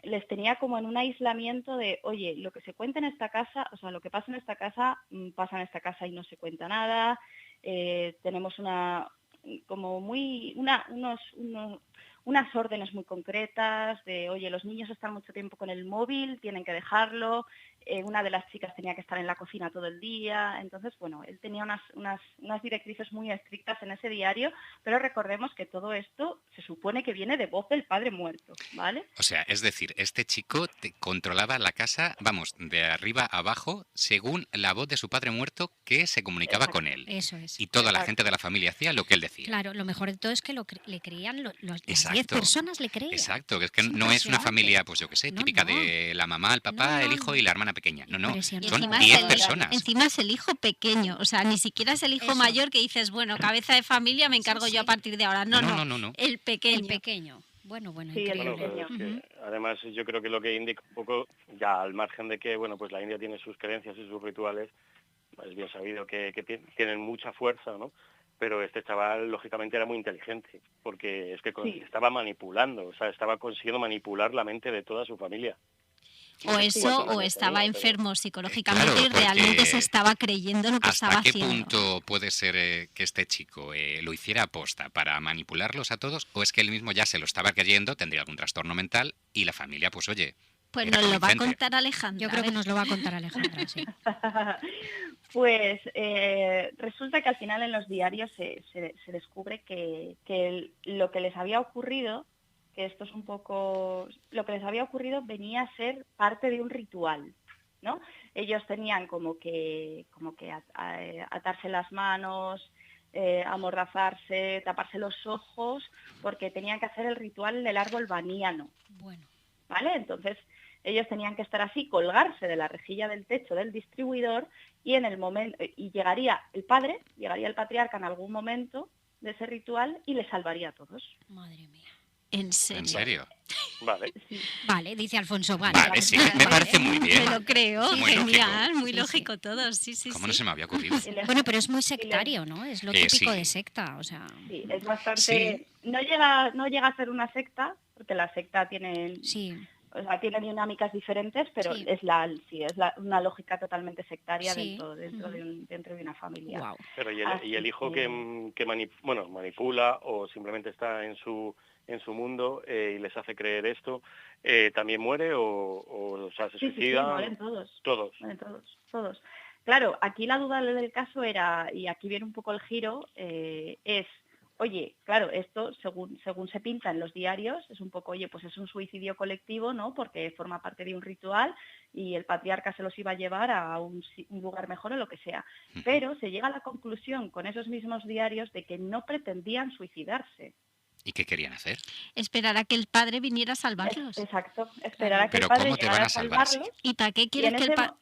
Speaker 8: les tenía como en un aislamiento de, oye, lo que se cuenta en esta casa, o sea, lo que pasa en esta casa, pasa en esta casa y no se cuenta nada. Tenemos unas órdenes muy concretas de, oye, los niños están mucho tiempo con el móvil, tienen que dejarlo. Una de las chicas tenía que estar en la cocina todo el día. Entonces, bueno, él tenía unas directrices muy estrictas en ese diario, pero recordemos que todo esto se supone que viene de voz del padre muerto, ¿vale?
Speaker 5: O sea, es decir, este chico controlaba la casa, vamos, de arriba a abajo, según la voz de su padre muerto que se comunicaba con él.
Speaker 6: Eso es.
Speaker 5: Y toda la gente de la familia hacía lo que él decía.
Speaker 6: Claro, lo mejor de todo es que le creían, las 10 personas le creían.
Speaker 5: Exacto, que es que no es una familia, pues yo qué sé, típica de la mamá, el papá, el hijo y la hermana pequeña. No, son 10 personas.
Speaker 3: Encima es el hijo pequeño, o sea, ni siquiera es el hijo mayor que dices, bueno, cabeza de familia, me encargo yo a partir de ahora. No. El pequeño.
Speaker 6: El pequeño. Bueno,
Speaker 8: sí,
Speaker 6: increíble.
Speaker 7: Además, yo creo que lo que indica un poco, ya al margen de que, bueno, pues la India tiene sus creencias y sus rituales, es bien sabido que tienen mucha fuerza, ¿no? Pero este chaval, lógicamente, era muy inteligente, porque es que estaba manipulando, o sea, estaba consiguiendo manipular la mente de toda su familia.
Speaker 3: O eso, o estaba enfermo psicológicamente y realmente se estaba creyendo lo que estaba haciendo.
Speaker 5: ¿Hasta qué punto puede ser que este chico lo hiciera aposta para manipularlos a todos? ¿O es que él mismo ya se lo estaba creyendo, tendría algún trastorno mental y la familia, pues oye...
Speaker 3: Pues nos lo va a contar Alejandra.
Speaker 6: Yo creo que nos lo va a contar Alejandra, sí.
Speaker 8: Pues resulta que al final en los diarios se descubre que lo que les había ocurrido, que esto es un poco, lo que les había ocurrido venía a ser parte de un ritual, ¿no? Ellos tenían como que atarse las manos, amordazarse, taparse los ojos, porque tenían que hacer el ritual del árbol baniano.
Speaker 6: Bueno.
Speaker 8: ¿Vale? Entonces ellos tenían que estar así, colgarse de la rejilla del techo del distribuidor y en el momento llegaría el patriarca en algún momento de ese ritual y les salvaría a todos.
Speaker 6: Madre mía.
Speaker 3: ¿En serio?
Speaker 5: ¿En serio?
Speaker 7: Vale.
Speaker 8: Sí.
Speaker 6: Vale, dice Alfonso, vale.
Speaker 5: Vale, sí, me parece muy bien.
Speaker 3: Me lo creo,
Speaker 5: Sí, muy
Speaker 3: genial,
Speaker 5: lógico.
Speaker 3: muy lógico todo, sí.
Speaker 5: ¿Cómo no se me había ocurrido?
Speaker 6: Bueno, pero es muy sectario, ¿no? Es lo típico
Speaker 5: sí.
Speaker 6: de secta, o sea...
Speaker 8: Sí, es bastante...
Speaker 5: Sí.
Speaker 8: No llega a ser una secta, porque la secta tiene...
Speaker 6: Sí.
Speaker 8: O sea, tiene dinámicas diferentes, pero
Speaker 6: Sí.
Speaker 8: es una lógica totalmente sectaria
Speaker 6: Sí.
Speaker 8: dentro de una familia.
Speaker 6: Wow.
Speaker 7: Pero y el hijo que manipula o simplemente está en su mundo y les hace creer esto, ¿también muere o sea, se suicida?
Speaker 8: Sí, mueren todos.
Speaker 7: Todos.
Speaker 8: Mueren todos. Claro, aquí la duda del caso era, y aquí viene un poco el giro, es, oye, claro, esto según se pinta en los diarios, es un poco, oye, pues es un suicidio colectivo, ¿no? Porque forma parte de un ritual y el patriarca se los iba a llevar a un lugar mejor o lo que sea. Pero se llega a la conclusión con esos mismos diarios de que no pretendían suicidarse.
Speaker 5: ¿Y qué querían hacer?
Speaker 3: Esperar a que el padre viniera a salvarlos.
Speaker 8: Exacto, esperar a que
Speaker 5: Pero
Speaker 8: el padre
Speaker 5: ¿cómo te van
Speaker 8: llegara
Speaker 5: a salvar?
Speaker 8: salvarlos.
Speaker 3: ¿Y para qué quieres que el padre...?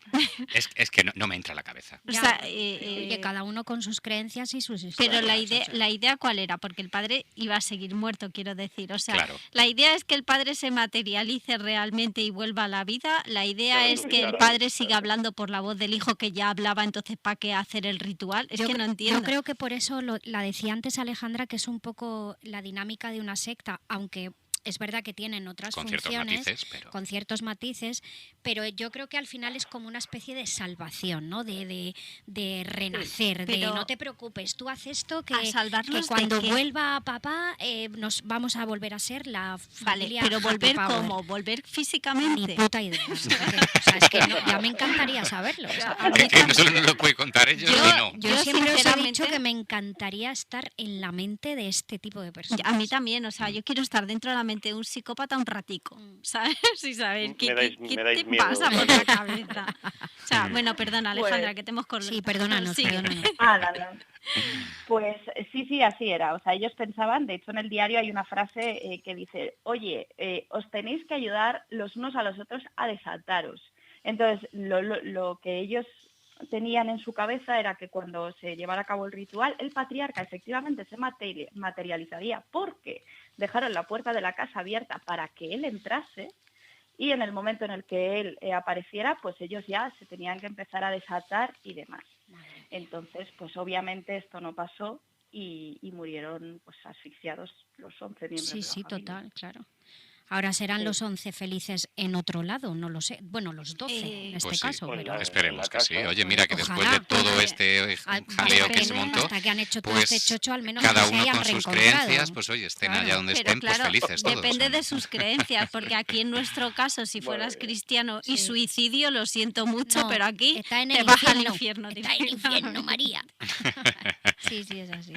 Speaker 5: Es que no me entra a la cabeza.
Speaker 3: O sea,
Speaker 6: Oye, cada uno con sus creencias y sus
Speaker 3: pero
Speaker 6: historias.
Speaker 3: la idea ¿cuál era? Porque el padre iba a seguir muerto, quiero decir. O sea,
Speaker 5: Claro.
Speaker 3: la idea es que el padre se materialice realmente y vuelva a la vida. La idea
Speaker 7: Claro,
Speaker 3: es que el
Speaker 7: claro,
Speaker 3: padre siga hablando por la voz del hijo que ya hablaba, entonces ¿para qué hacer el ritual? Es que no entiendo.
Speaker 6: Yo creo que por eso la decía antes Alejandra, que es un poco la dinámica de una secta, aunque es verdad que tienen otras
Speaker 5: Con
Speaker 6: funciones,
Speaker 5: ciertos matices, pero...
Speaker 6: con ciertos matices, pero yo creo que al final es como una especie de salvación, ¿no? De renacer, de
Speaker 3: pero
Speaker 6: no te preocupes, tú haz esto que,
Speaker 3: ¿a salvarlos
Speaker 6: que cuando
Speaker 3: de qué?
Speaker 6: vuelva papá nos vamos a volver a ser la
Speaker 3: Vale,
Speaker 6: familia
Speaker 3: pero
Speaker 6: Happy
Speaker 3: volver
Speaker 6: Power.
Speaker 3: ¿cómo? ¿Volver
Speaker 6: Ni
Speaker 3: físicamente?
Speaker 6: puta idea. O sea, es que ya me encantaría saberlo. O sea,
Speaker 5: Es que no solo nos lo puede contar ellos,
Speaker 3: Yo-
Speaker 5: ni no.
Speaker 6: yo siempre os he
Speaker 3: sinceramente-
Speaker 6: dicho que me encantaría estar en la mente de este tipo de personas.
Speaker 3: A mí también, o sea, yo quiero estar dentro de la mente de un psicópata un ratico, ¿sabes? Y saber qué
Speaker 7: Me dais
Speaker 3: te
Speaker 7: miedo,
Speaker 3: pasa por
Speaker 7: Sandra.
Speaker 3: la cabeza. O sea, bueno, perdona, Alejandra, que te hemos cortado.
Speaker 6: Sí, perdónanos,
Speaker 3: Sigue.
Speaker 6: perdónanos.
Speaker 8: No. Pues sí, así era. O sea, ellos pensaban, de hecho en el diario hay una frase que dice, oye, os tenéis que ayudar los unos a los otros a desataros. Entonces, lo que ellos tenían en su cabeza era que cuando se llevara a cabo el ritual, el patriarca efectivamente se materializaría porque dejaron la puerta de la casa abierta para que él entrase y en el momento en el que él apareciera, pues ellos ya se tenían que empezar a desatar y demás. Entonces, pues obviamente esto no pasó y murieron pues asfixiados los 11 miembros de la familia.
Speaker 6: Total, claro. Ahora serán los 11 felices en otro lado, no lo sé. Bueno, los 12 en este
Speaker 5: Pues sí,
Speaker 6: caso. Pero...
Speaker 5: esperemos que sí. Oye, mira que después
Speaker 6: Ojalá,
Speaker 5: de todo este jaleo que se montó,
Speaker 6: hasta que han hecho todo
Speaker 5: pues
Speaker 6: este chocho, al menos
Speaker 5: cada
Speaker 6: que se
Speaker 5: uno
Speaker 6: hayan
Speaker 5: con sus
Speaker 6: reencontrado.
Speaker 5: creencias, pues oye, estén allá donde
Speaker 3: Pero
Speaker 5: estén, pues
Speaker 3: claro,
Speaker 5: felices todos.
Speaker 3: depende de sus creencias, porque aquí en nuestro caso, si fueras cristiano y suicidio, lo siento mucho,
Speaker 6: No,
Speaker 3: pero aquí
Speaker 6: está en
Speaker 3: te
Speaker 6: el
Speaker 3: vas al
Speaker 6: infierno.
Speaker 3: infierno.
Speaker 6: Está en el infierno,
Speaker 3: directamente.
Speaker 6: María. Sí, es así.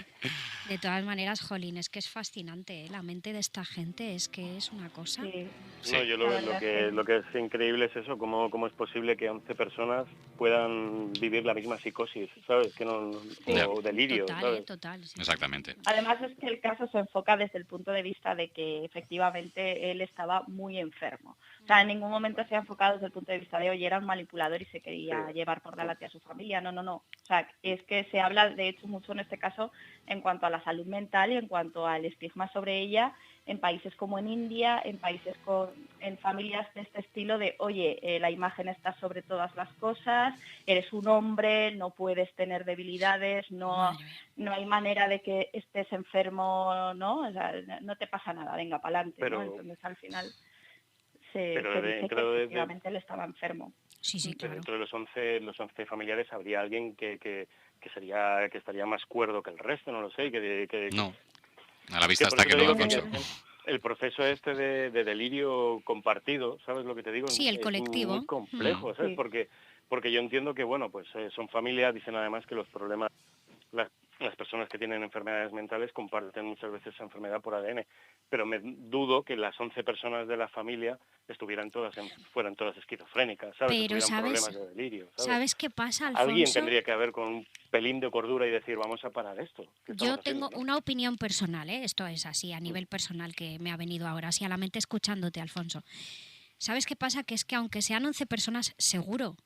Speaker 6: De todas maneras, jolín, es que es fascinante, ¿eh? La mente de esta gente es que es una cosa.
Speaker 7: No, yo lo que es increíble es eso, cómo es posible que 11 personas puedan vivir la misma psicosis, ¿sabes? Que no, o delirio, ¿sabes?
Speaker 6: Total, sí.
Speaker 5: Exactamente.
Speaker 8: Además es que el caso se enfoca desde el punto de vista de que efectivamente él estaba muy enfermo. O sea, en ningún momento se ha enfocado desde el punto de vista de, oye, era un manipulador y se quería llevar por delante a su familia. No. O sea, es que se habla, de hecho, mucho en este caso en cuanto a la salud mental y en cuanto al estigma sobre ella en países como en India, en familias de este estilo de, oye, la imagen está sobre todas las cosas, eres un hombre, no puedes tener debilidades, no hay manera de que estés enfermo, ¿no? O sea, no te pasa nada, venga, para adelante, ¿no? Entonces al final se dice que efectivamente él estaba enfermo.
Speaker 6: Sí,
Speaker 7: Pero dentro de los 11 familiares habría alguien que estaría más cuerdo que el resto, no lo sé.
Speaker 5: No, a la vista está que no, Alfonso.
Speaker 7: El proceso este de delirio compartido, ¿sabes lo que te digo?
Speaker 6: Sí, el colectivo.
Speaker 7: Es muy complejo, ¿sabes?
Speaker 8: Sí.
Speaker 7: Porque yo entiendo que, bueno, pues son familias, dicen además que los problemas las personas que tienen enfermedades mentales comparten muchas veces esa enfermedad por ADN, pero me dudo que las 11 personas de la familia fueran todas esquizofrénicas, ¿sabes?
Speaker 6: Pero,
Speaker 7: que tuvieran
Speaker 6: ¿sabes?
Speaker 7: problemas de delirio,
Speaker 6: ¿Sabes qué pasa, Alfonso?
Speaker 7: Alguien tendría que haber con un pelín de cordura y decir, vamos a parar esto.
Speaker 6: Yo tengo una opinión personal, esto es así, a nivel personal, que me ha venido ahora, así a la mente escuchándote, Alfonso. ¿Sabes qué pasa? Que es que aunque sean 11 personas, seguro,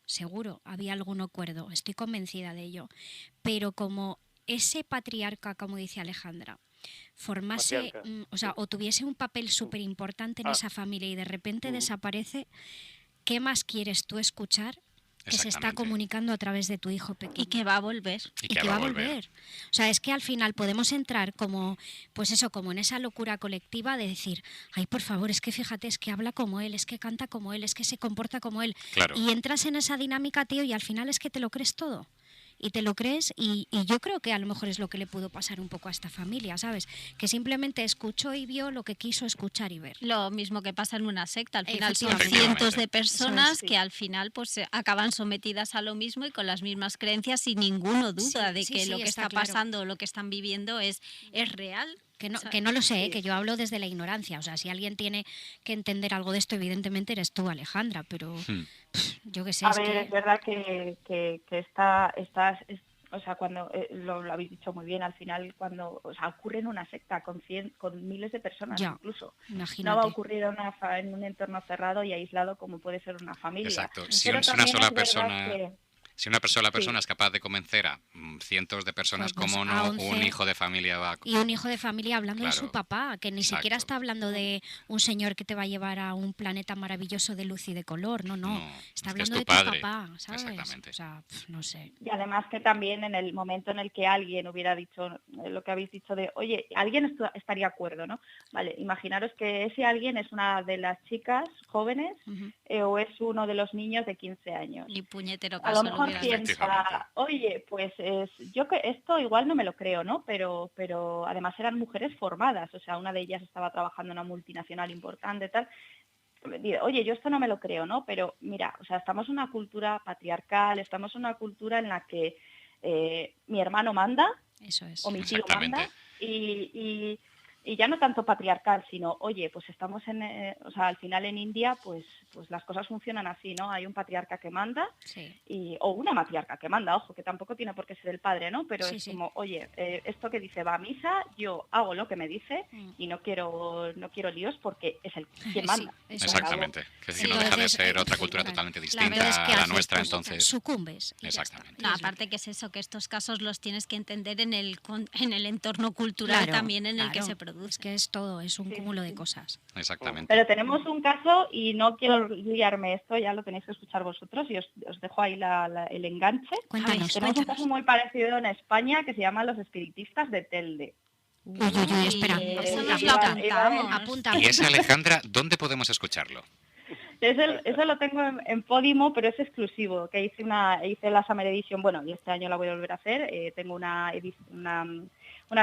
Speaker 6: había alguno cuerdo, estoy convencida de ello, pero como ese patriarca, como dice Alejandra, formase, o tuviese un papel súper importante en esa familia y de repente desaparece, ¿qué más quieres tú escuchar? Que se está comunicando a través de tu hijo pequeño.
Speaker 3: Y que va a volver.
Speaker 6: Y que va a volver. O sea, es que al final podemos entrar como en esa locura colectiva de decir, ay, por favor, es que fíjate, es que habla como él, es que canta como él, es que se comporta como él.
Speaker 5: Claro.
Speaker 6: Y entras en esa dinámica, tío, y al final es que te lo crees todo. Y te lo crees y yo creo que a lo mejor es lo que le pudo pasar un poco a esta familia, ¿sabes? Que simplemente escuchó y vio lo que quiso escuchar y ver.
Speaker 3: Lo mismo que pasa en una secta, al final son cientos de personas que al final pues acaban sometidas a lo mismo y con las mismas creencias y ninguno duda de que lo que está pasando, lo que están viviendo es real.
Speaker 6: Que no lo sé, que yo hablo desde la ignorancia. O sea, si alguien tiene que entender algo de esto, evidentemente eres tú, Alejandra, pero yo qué sé.
Speaker 8: Es verdad que o sea, cuando lo habéis dicho muy bien, al final cuando ocurre en una secta con miles de personas incluso,
Speaker 6: imagínate.
Speaker 8: No va a ocurrir en un entorno cerrado y aislado como puede ser una familia.
Speaker 5: Exacto. Si una sola persona... Si una sola persona es capaz de convencer a cientos de personas,
Speaker 6: pues
Speaker 5: ¿cómo no un hijo de familia va a...
Speaker 6: Y un hijo de familia hablando de su papá, que ni siquiera está hablando de un señor que te va a llevar a un planeta maravilloso de luz y de color, no. Está hablando de tu papá, ¿sabes?
Speaker 5: Exactamente.
Speaker 6: O sea, no sé.
Speaker 8: Y además que también en el momento en el que alguien hubiera dicho lo que habéis dicho de, oye, alguien estaría de acuerdo, ¿no? Vale, imaginaros que ese alguien es una de las chicas jóvenes o es uno de los niños de 15 años.
Speaker 3: Ni puñetero
Speaker 8: caso. A lo mejor piensa, oye, pues yo que esto igual no me lo creo, ¿no? Pero además eran mujeres formadas, o sea, una de ellas estaba trabajando en una multinacional importante, tal. Oye, yo esto no me lo creo, ¿no? Pero mira, o sea, estamos en una cultura patriarcal, estamos en una cultura en la que mi hermano manda,
Speaker 6: eso es.
Speaker 8: O mi tío manda, y ya no tanto patriarcal, sino, oye, pues estamos o sea, al final en India, pues las cosas funcionan así, ¿no? Hay un patriarca que manda, o una matriarca que manda, ojo, que tampoco tiene por qué ser el padre, ¿no? Pero es como, oye, esto que dice va a misa, yo hago lo que me dice y no quiero líos porque es el quien manda.
Speaker 5: Exactamente, que si no deja de ser otra cultura totalmente distinta a la nuestra, entonces...
Speaker 6: Sucumbes.
Speaker 5: Exactamente.
Speaker 3: No, aparte que es eso, que estos casos los tienes que entender en el entorno cultural también en el que se produce.
Speaker 6: Es que es todo, es un cúmulo de cosas.
Speaker 5: Exactamente.
Speaker 8: Pero tenemos un caso, y no quiero liarme esto, ya lo tenéis que escuchar vosotros, y os dejo ahí el enganche. Tenemos un caso muy parecido en España que se llama Los Espiritistas de Telde.
Speaker 6: Uy, espera.
Speaker 3: Eso nos lo apuntamos.
Speaker 5: Y esa, Alejandra, ¿dónde podemos escucharlo?
Speaker 8: Eso lo tengo en Podimo, pero es exclusivo, que hice la Summer Edition, bueno, y este año la voy a volver a hacer. Tengo una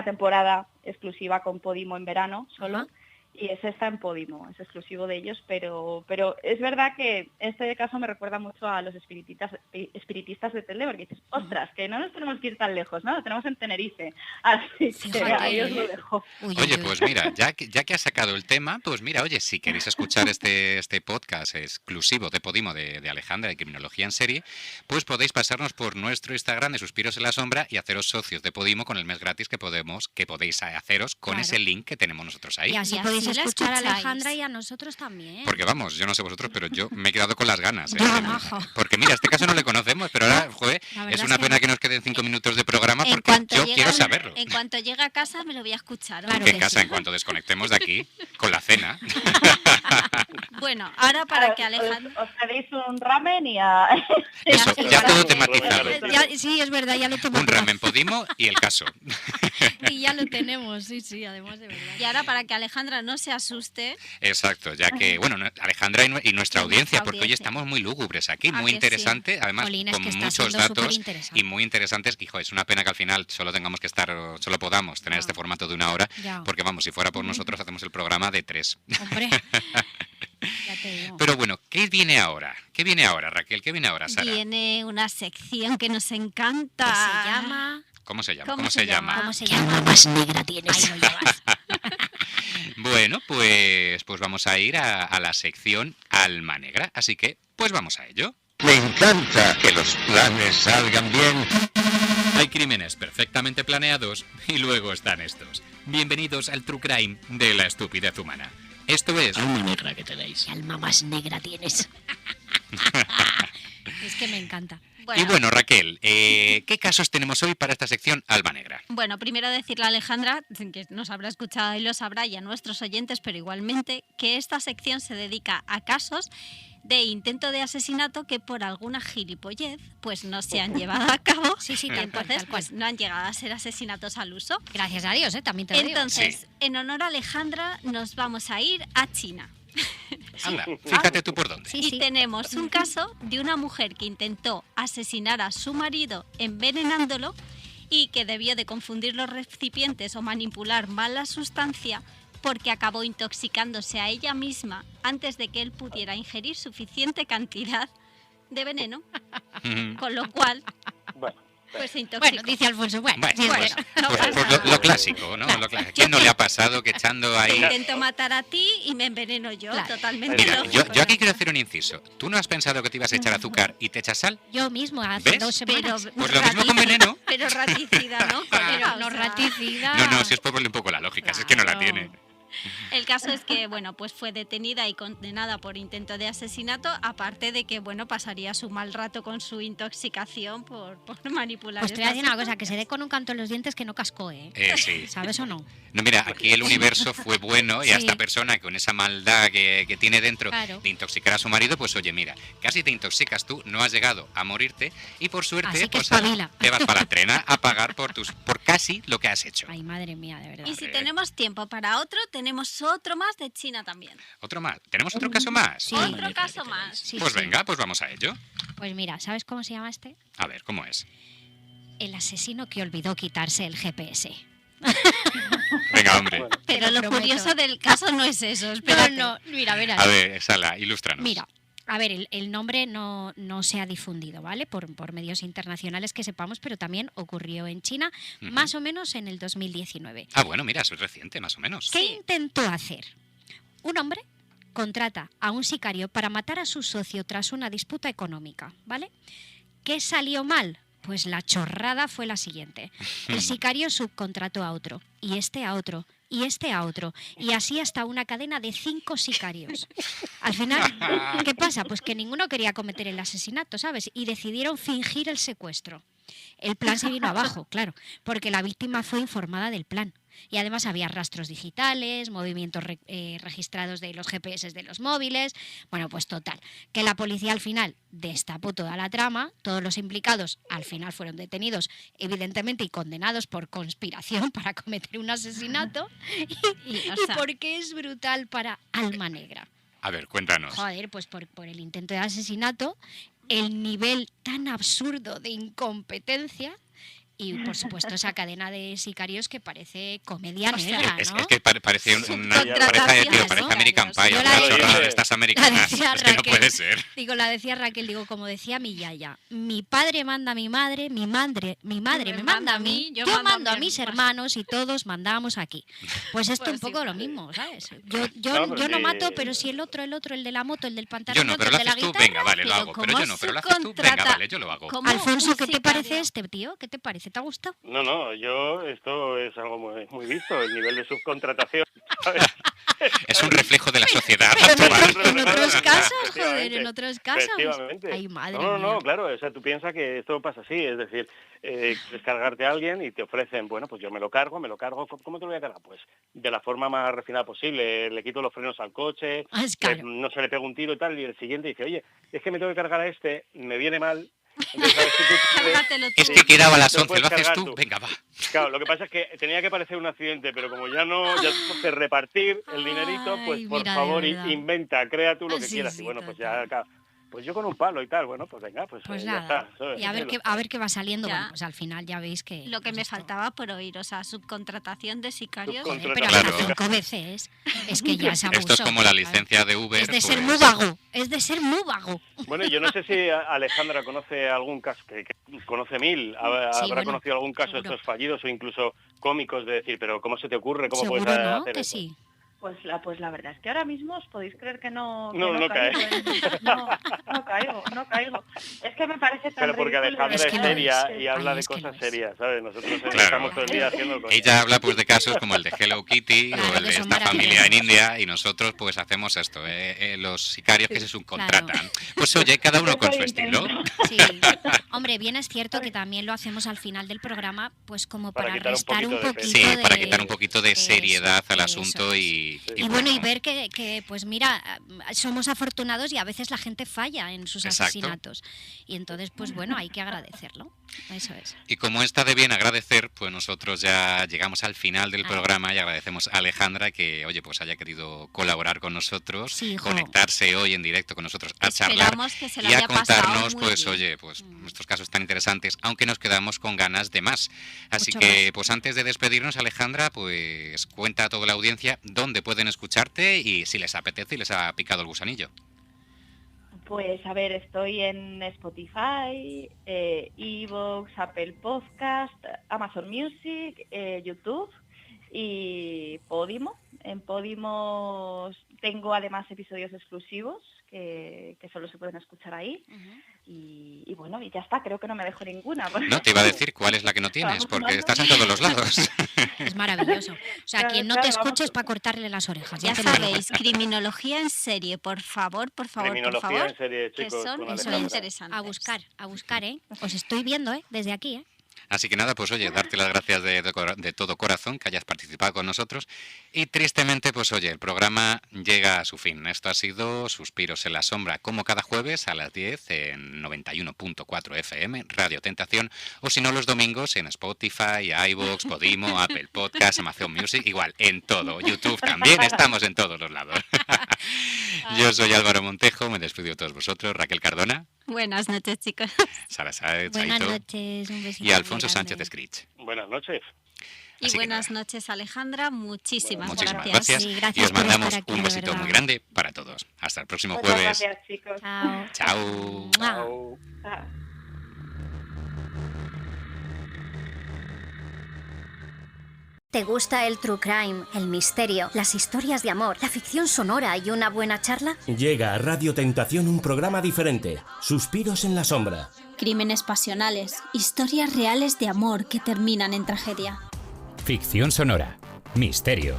Speaker 8: temporada exclusiva con Podimo en verano solo, y ese está en Podimo, es exclusivo de ellos, pero es verdad que este caso me recuerda mucho a los espiritistas de Telde, porque dices, ostras, que no nos tenemos que ir tan lejos, ¿no? Lo tenemos en Tenerife, así que ahí os lo dejo.
Speaker 5: Oye, pues mira, ya que has sacado el tema, pues mira, oye, si queréis escuchar este podcast exclusivo de Podimo de Alejandra de Criminología en Serie, pues podéis pasarnos por nuestro Instagram de Suspiros en la Sombra y haceros socios de Podimo con el mes gratis que podéis haceros con ese link que tenemos nosotros ahí.
Speaker 6: Y así podéis escuchar a Alejandra y a nosotros también.
Speaker 5: Porque vamos, yo no sé vosotros, pero yo me he quedado con las ganas. Porque mira, este caso no le conocemos, pero ahora, joder, es una pena que nos queden 5 minutos de programa porque yo quiero saberlo.
Speaker 3: En cuanto llegue a casa me lo voy a escuchar.
Speaker 6: Claro
Speaker 5: ¿Qué casa? En cuanto desconectemos de aquí, con la cena.
Speaker 3: Bueno, ahora para que Alejandra...
Speaker 8: Os pedéis un ramen y a...
Speaker 5: Eso, ya todo tematizado.
Speaker 6: Sí, es verdad, ya lo tenemos.
Speaker 5: Un ramen Podimo y el caso.
Speaker 6: Y ya lo tenemos, sí, además de verdad.
Speaker 3: Y ahora para que Alejandra no se asuste...
Speaker 5: Exacto, ya que, bueno, Alejandra y nuestra audiencia, porque hoy estamos muy lúgubres aquí, muy interesante, además
Speaker 6: Jolín,
Speaker 5: con muchos datos y muy interesantes. Hijo, es una pena que al final solo podamos tener este formato de 1 hora, porque vamos, si fuera por nosotros hacemos el programa de 3.
Speaker 6: Hombre. Ya te digo.
Speaker 5: Pero bueno, ¿qué viene ahora? Raquel? ¿Qué viene ahora, Sara?
Speaker 3: Viene una sección que nos encanta.
Speaker 6: Que se llama...
Speaker 5: ¿Cómo se llama?
Speaker 3: ¿Cómo se llama?
Speaker 6: ¿Cómo se llama? Más negra tienes.
Speaker 3: Ahí lo llevas.
Speaker 5: Bueno, pues vamos a ir a la sección Alma Negra, así que pues vamos a ello.
Speaker 13: Me encanta que los planes salgan bien.
Speaker 5: Hay crímenes perfectamente planeados y luego están estos. Bienvenidos al True Crime de la estupidez humana. Esto es...
Speaker 2: Alma negra que tenéis.
Speaker 6: ¿Qué alma más negra tienes? Es que me encanta.
Speaker 5: Y bueno, Raquel, ¿qué casos tenemos hoy para esta sección Alma Negra?
Speaker 3: Bueno, primero decirle a Alejandra, que nos habrá escuchado y lo sabrá, y a nuestros oyentes, pero igualmente, que esta sección se dedica a casos de intento de asesinato que por alguna gilipollez pues no se han llevado a cabo.
Speaker 6: Sí,
Speaker 3: y entonces pues no han llegado a ser asesinatos al uso.
Speaker 6: Gracias a Dios, también te lo digo.
Speaker 3: Entonces, en honor a Alejandra, nos vamos a ir a China.
Speaker 5: Anda, fíjate tú por dónde.
Speaker 3: Y tenemos un caso de una mujer que intentó asesinar a su marido envenenándolo y que debió de confundir los recipientes o manipular mal la sustancia porque acabó intoxicándose a ella misma antes de que él pudiera ingerir suficiente cantidad de veneno, con lo cual pues se intoxicó.
Speaker 6: Bueno, dice Alfonso,
Speaker 5: lo clásico, ¿no? Lo clásico. ¿Quién no le ha pasado que echando ahí...
Speaker 3: Te intento matar a ti y me enveneno yo, totalmente.
Speaker 5: Mira, yo aquí quiero hacer un inciso. ¿Tú no has pensado que te ibas a echar azúcar y te echas sal?
Speaker 6: Yo mismo, hace 2 semanas.
Speaker 5: Pues lo mismo con veneno.
Speaker 3: Pero raticida, ¿no?
Speaker 6: Pero no raticida.
Speaker 5: No, si es por ponerle un poco la lógica, es que no la tiene.
Speaker 3: El caso es que, bueno, pues fue detenida y condenada por intento de asesinato, aparte de que, bueno, pasaría su mal rato con su intoxicación por manipular.
Speaker 6: Pues te voy a decir una cosa, que se dé con un canto en los dientes que no cascó,
Speaker 5: Sí.
Speaker 6: ¿Sabes o no?
Speaker 5: No, mira, aquí el universo fue bueno y a esta persona con esa maldad que tiene dentro de intoxicar a su marido, pues oye, mira, casi te intoxicas tú, no has llegado a morirte y por suerte pues, te vas para la trena a pagar por casi lo que has hecho.
Speaker 6: Ay, madre mía, de verdad.
Speaker 3: Y si tenemos tiempo para otro, tenemos otro más de China también.
Speaker 5: ¿Otro más? ¿Tenemos otro caso más?
Speaker 6: Sí.
Speaker 3: Otro caso más.
Speaker 6: Sí,
Speaker 5: pues
Speaker 6: sí.
Speaker 5: venga, pues vamos a ello.
Speaker 6: Pues mira, ¿sabes cómo se llama este?
Speaker 5: A ver, ¿cómo es?
Speaker 6: El asesino que olvidó quitarse el GPS.
Speaker 5: Venga, hombre.
Speaker 3: Pero lo curioso del caso no es eso, espérate.
Speaker 6: No, mira, verás.
Speaker 5: A ver, Sala, ilústranos.
Speaker 6: Mira, a ver, el nombre no se ha difundido, ¿vale? Por medios internacionales que sepamos, pero también ocurrió en China, más o menos en el 2019.
Speaker 5: Ah, bueno, mira, eso es reciente, más o menos.
Speaker 6: ¿Qué intentó hacer? Un hombre contrata a un sicario para matar a su socio tras una disputa económica, ¿vale? ¿Qué salió mal? Pues la chorrada fue la siguiente. El sicario subcontrató a otro, y este a otro, y este a otro, y así hasta una cadena de 5 sicarios. Al final, ¿qué pasa? Pues que ninguno quería cometer el asesinato, ¿sabes? Y decidieron fingir el secuestro. El plan se vino abajo, claro, porque la víctima fue informada del plan. Y además había rastros digitales, movimientos registrados de los GPS de los móviles. Bueno, pues total, que la policía al final destapó toda la trama, todos los implicados al final fueron detenidos, evidentemente, y condenados por conspiración para cometer un asesinato. ¿Y por qué es brutal para Alma Negra?
Speaker 5: A ver, cuéntanos.
Speaker 6: Joder, pues por el intento de asesinato, el nivel tan absurdo de incompetencia y, por supuesto, esa cadena de sicarios que parece comedia negra, ¿no?
Speaker 5: Es que parece parece American Pie, estas americanas. Es que no puede ser.
Speaker 6: La decía Raquel, como decía mi yaya, mi padre manda a mi madre, mi madre me manda a mí, yo mando a mis hermanos y todos mandamos aquí. Pues esto un poco lo mismo, ¿sabes? Yo no mato, pero si el otro, el de la moto, el del pantalón,
Speaker 5: yo no, pero
Speaker 6: el de
Speaker 5: lo
Speaker 6: la
Speaker 5: haces tú,
Speaker 6: guitarra,
Speaker 5: venga, vale, lo hago, pero yo no, pero lo haces tú, venga, vale, yo lo hago.
Speaker 6: Alfonso, ¿qué te parece este tío? ¿Qué te parece? ¿Te ha gustado?
Speaker 7: No, esto es algo muy visto, el nivel de subcontratación, ¿sabes?
Speaker 5: Es un reflejo de la sociedad
Speaker 6: actual. En otros casos, joder, en otros casos.
Speaker 7: Efectivamente.
Speaker 6: Ay, madre
Speaker 7: No,
Speaker 6: mía.
Speaker 7: claro, o sea, tú piensas que esto pasa así, es decir, descargarte a alguien y te ofrecen, bueno, pues yo me lo cargo, ¿cómo te lo voy a cargar? Pues de la forma más refinada posible, le quito los frenos al coche, no se le pega un tiro y tal, y el siguiente dice, oye, es que me tengo que cargar a este, me viene mal. Entonces,
Speaker 5: es que quedaba a las 11, ¿lo haces tú? Venga, va.
Speaker 7: Claro, lo que pasa es que tenía que parecer un accidente, pero como ya tengo que repartir el dinerito, pues por favor inventa, crea tú lo que quieras. Y bueno, pues ya Pues yo con un palo y tal, bueno, pues venga, pues
Speaker 6: Pues
Speaker 7: ya
Speaker 6: nada,
Speaker 7: está. ¿sabes?
Speaker 6: y a ver qué va saliendo.
Speaker 3: Ya.
Speaker 6: Bueno, pues al final ya veis que...
Speaker 3: Lo que
Speaker 6: pues
Speaker 3: me
Speaker 6: esto-
Speaker 3: faltaba por oír, o sea, subcontratación de sicarios.
Speaker 6: Pero hasta 5 veces, es que ya se abusó.
Speaker 5: Esto es como la licencia de Uber.
Speaker 6: Es de ser
Speaker 5: pues,
Speaker 6: muy vago, es de ser muy vago.
Speaker 7: Bueno, yo no sé si Alejandra conoce algún caso, que conoce mil, habrá
Speaker 6: bueno,
Speaker 7: conocido algún caso de
Speaker 6: seguro.
Speaker 7: estos fallidos o incluso cómicos de decir, pero ¿cómo se te ocurre? ¿Cómo
Speaker 6: Seguro,
Speaker 7: puedes
Speaker 6: ¿no?
Speaker 7: hacer
Speaker 6: Que
Speaker 7: eso?
Speaker 6: sí.
Speaker 8: Pues la verdad es que ahora mismo os podéis creer que no
Speaker 7: caes.
Speaker 8: No caigo. Es que me parece tan
Speaker 7: Pero porque
Speaker 8: ridículo.
Speaker 7: Alejandra es seria y habla
Speaker 6: Ay,
Speaker 7: de
Speaker 6: es que
Speaker 7: cosas
Speaker 6: no es.
Speaker 7: serias, ¿sabes? Nosotros
Speaker 5: Claro.
Speaker 7: estamos todo el día haciendo cosas.
Speaker 5: Ella habla pues de casos como el de Hello Kitty
Speaker 6: Claro,
Speaker 5: o el
Speaker 6: que
Speaker 5: de
Speaker 6: son
Speaker 5: esta familia en
Speaker 6: maravillosos.
Speaker 5: India, y nosotros pues hacemos esto, los sicarios que se subcontratan. Pues oye, cada uno con su estilo.
Speaker 6: Sí. Hombre, bien es cierto que también lo hacemos al final del programa, pues como
Speaker 7: Para
Speaker 6: para
Speaker 7: quitar un
Speaker 6: restar un
Speaker 7: poquito de
Speaker 6: poquito
Speaker 5: Sí,
Speaker 6: de...
Speaker 5: para quitar un poquito de seriedad al
Speaker 6: eso
Speaker 5: asunto
Speaker 6: es.
Speaker 5: y
Speaker 6: Y bueno, y ver que, pues mira, somos afortunados y a veces la gente falla en sus
Speaker 5: Exacto.
Speaker 6: asesinatos. Y entonces, pues bueno, hay que agradecerlo. Eso es.
Speaker 5: Y como está de bien agradecer, pues nosotros ya llegamos al final del programa y agradecemos a Alejandra que, oye, pues haya querido colaborar con nosotros,
Speaker 6: Sí, hijo.
Speaker 5: conectarse hoy en directo con nosotros a charlar
Speaker 3: Esperamos que se lo
Speaker 5: y a
Speaker 3: haya pasado
Speaker 5: contarnos,
Speaker 3: muy
Speaker 5: pues
Speaker 3: bien.
Speaker 5: oye, pues nuestros casos tan interesantes, aunque nos quedamos con ganas de más. Así
Speaker 6: Mucho
Speaker 5: que,
Speaker 6: más.
Speaker 5: pues antes de despedirnos, Alejandra, pues cuenta a toda la audiencia dónde pueden escucharte y si les apetece y les ha picado el gusanillo.
Speaker 8: Pues a ver, estoy en Spotify, Evox, Apple Podcast, Amazon Music, YouTube y Podimo. En Podimo tengo además episodios exclusivos que solo se pueden escuchar ahí. Y bueno, y ya está, creo que no me dejo ninguna.
Speaker 5: No, te iba a decir cuál es la que no tienes, porque estás en todos los lados.
Speaker 6: Es maravilloso. O sea,
Speaker 8: Claro,
Speaker 6: quien no te
Speaker 8: claro, vamos.
Speaker 6: escuche es para cortarle las orejas.
Speaker 3: Ya
Speaker 6: te lo digo.
Speaker 3: sabéis, criminología en serie, por favor, por
Speaker 7: Criminología en serie,
Speaker 3: que
Speaker 7: chicos,
Speaker 3: son
Speaker 7: con
Speaker 3: muy
Speaker 7: Alejandra.
Speaker 3: interesantes.
Speaker 6: A buscar, ¿eh? Os estoy viendo, ¿eh? Desde aquí, ¿eh?
Speaker 5: Así que nada, pues oye, darte las gracias de todo corazón que hayas participado con nosotros. Y tristemente, pues oye, el programa llega a su fin. Esto ha sido Suspiros en la Sombra, como cada jueves a las 10 en 91.4 FM, Radio Tentación, o si no los domingos en Spotify, iVoox, Podimo, Apple Podcast, Amazon Music, igual, en todo. YouTube también, estamos en todos los lados. Yo soy Álvaro Montejo, me despido de todos vosotros, Raquel Cardona,
Speaker 3: Buenas noches, chicos.
Speaker 5: Sara Saez,
Speaker 6: Buenas
Speaker 5: Chaito,
Speaker 6: noches, un besito
Speaker 5: y Alfonso
Speaker 6: muy grande.
Speaker 5: Sánchez Scritch.
Speaker 7: Buenas noches.
Speaker 3: Y
Speaker 5: Así que
Speaker 3: buenas noches, Alejandra. Muchísimas
Speaker 5: Muchísimas
Speaker 3: gracias.
Speaker 5: gracias,
Speaker 6: Sí,
Speaker 5: y
Speaker 6: gracias
Speaker 5: os
Speaker 6: por
Speaker 5: mandamos
Speaker 6: estar aquí,
Speaker 5: un
Speaker 6: de
Speaker 5: besito
Speaker 6: verdad.
Speaker 5: muy grande para todos. Hasta el próximo
Speaker 8: Muchas
Speaker 5: jueves.
Speaker 8: gracias, chicos.
Speaker 6: Chao.
Speaker 5: Chao.
Speaker 7: Chao.
Speaker 8: Ah.
Speaker 1: ¿Te gusta el true crime, el misterio, las historias de amor, la ficción sonora y una buena charla?
Speaker 2: Llega a Radio Tentación un programa diferente, Suspiros en la Sombra.
Speaker 9: Crímenes pasionales, historias reales de amor que terminan en tragedia.
Speaker 4: Ficción sonora, misterio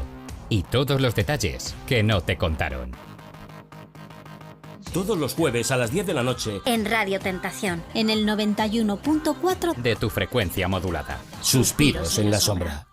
Speaker 4: y todos los detalles que no te contaron.
Speaker 2: Todos los jueves a las 10 de la noche,
Speaker 1: En Radio Tentación.
Speaker 9: En el 91.4
Speaker 4: De tu frecuencia modulada.
Speaker 2: Suspiros en la Sombra.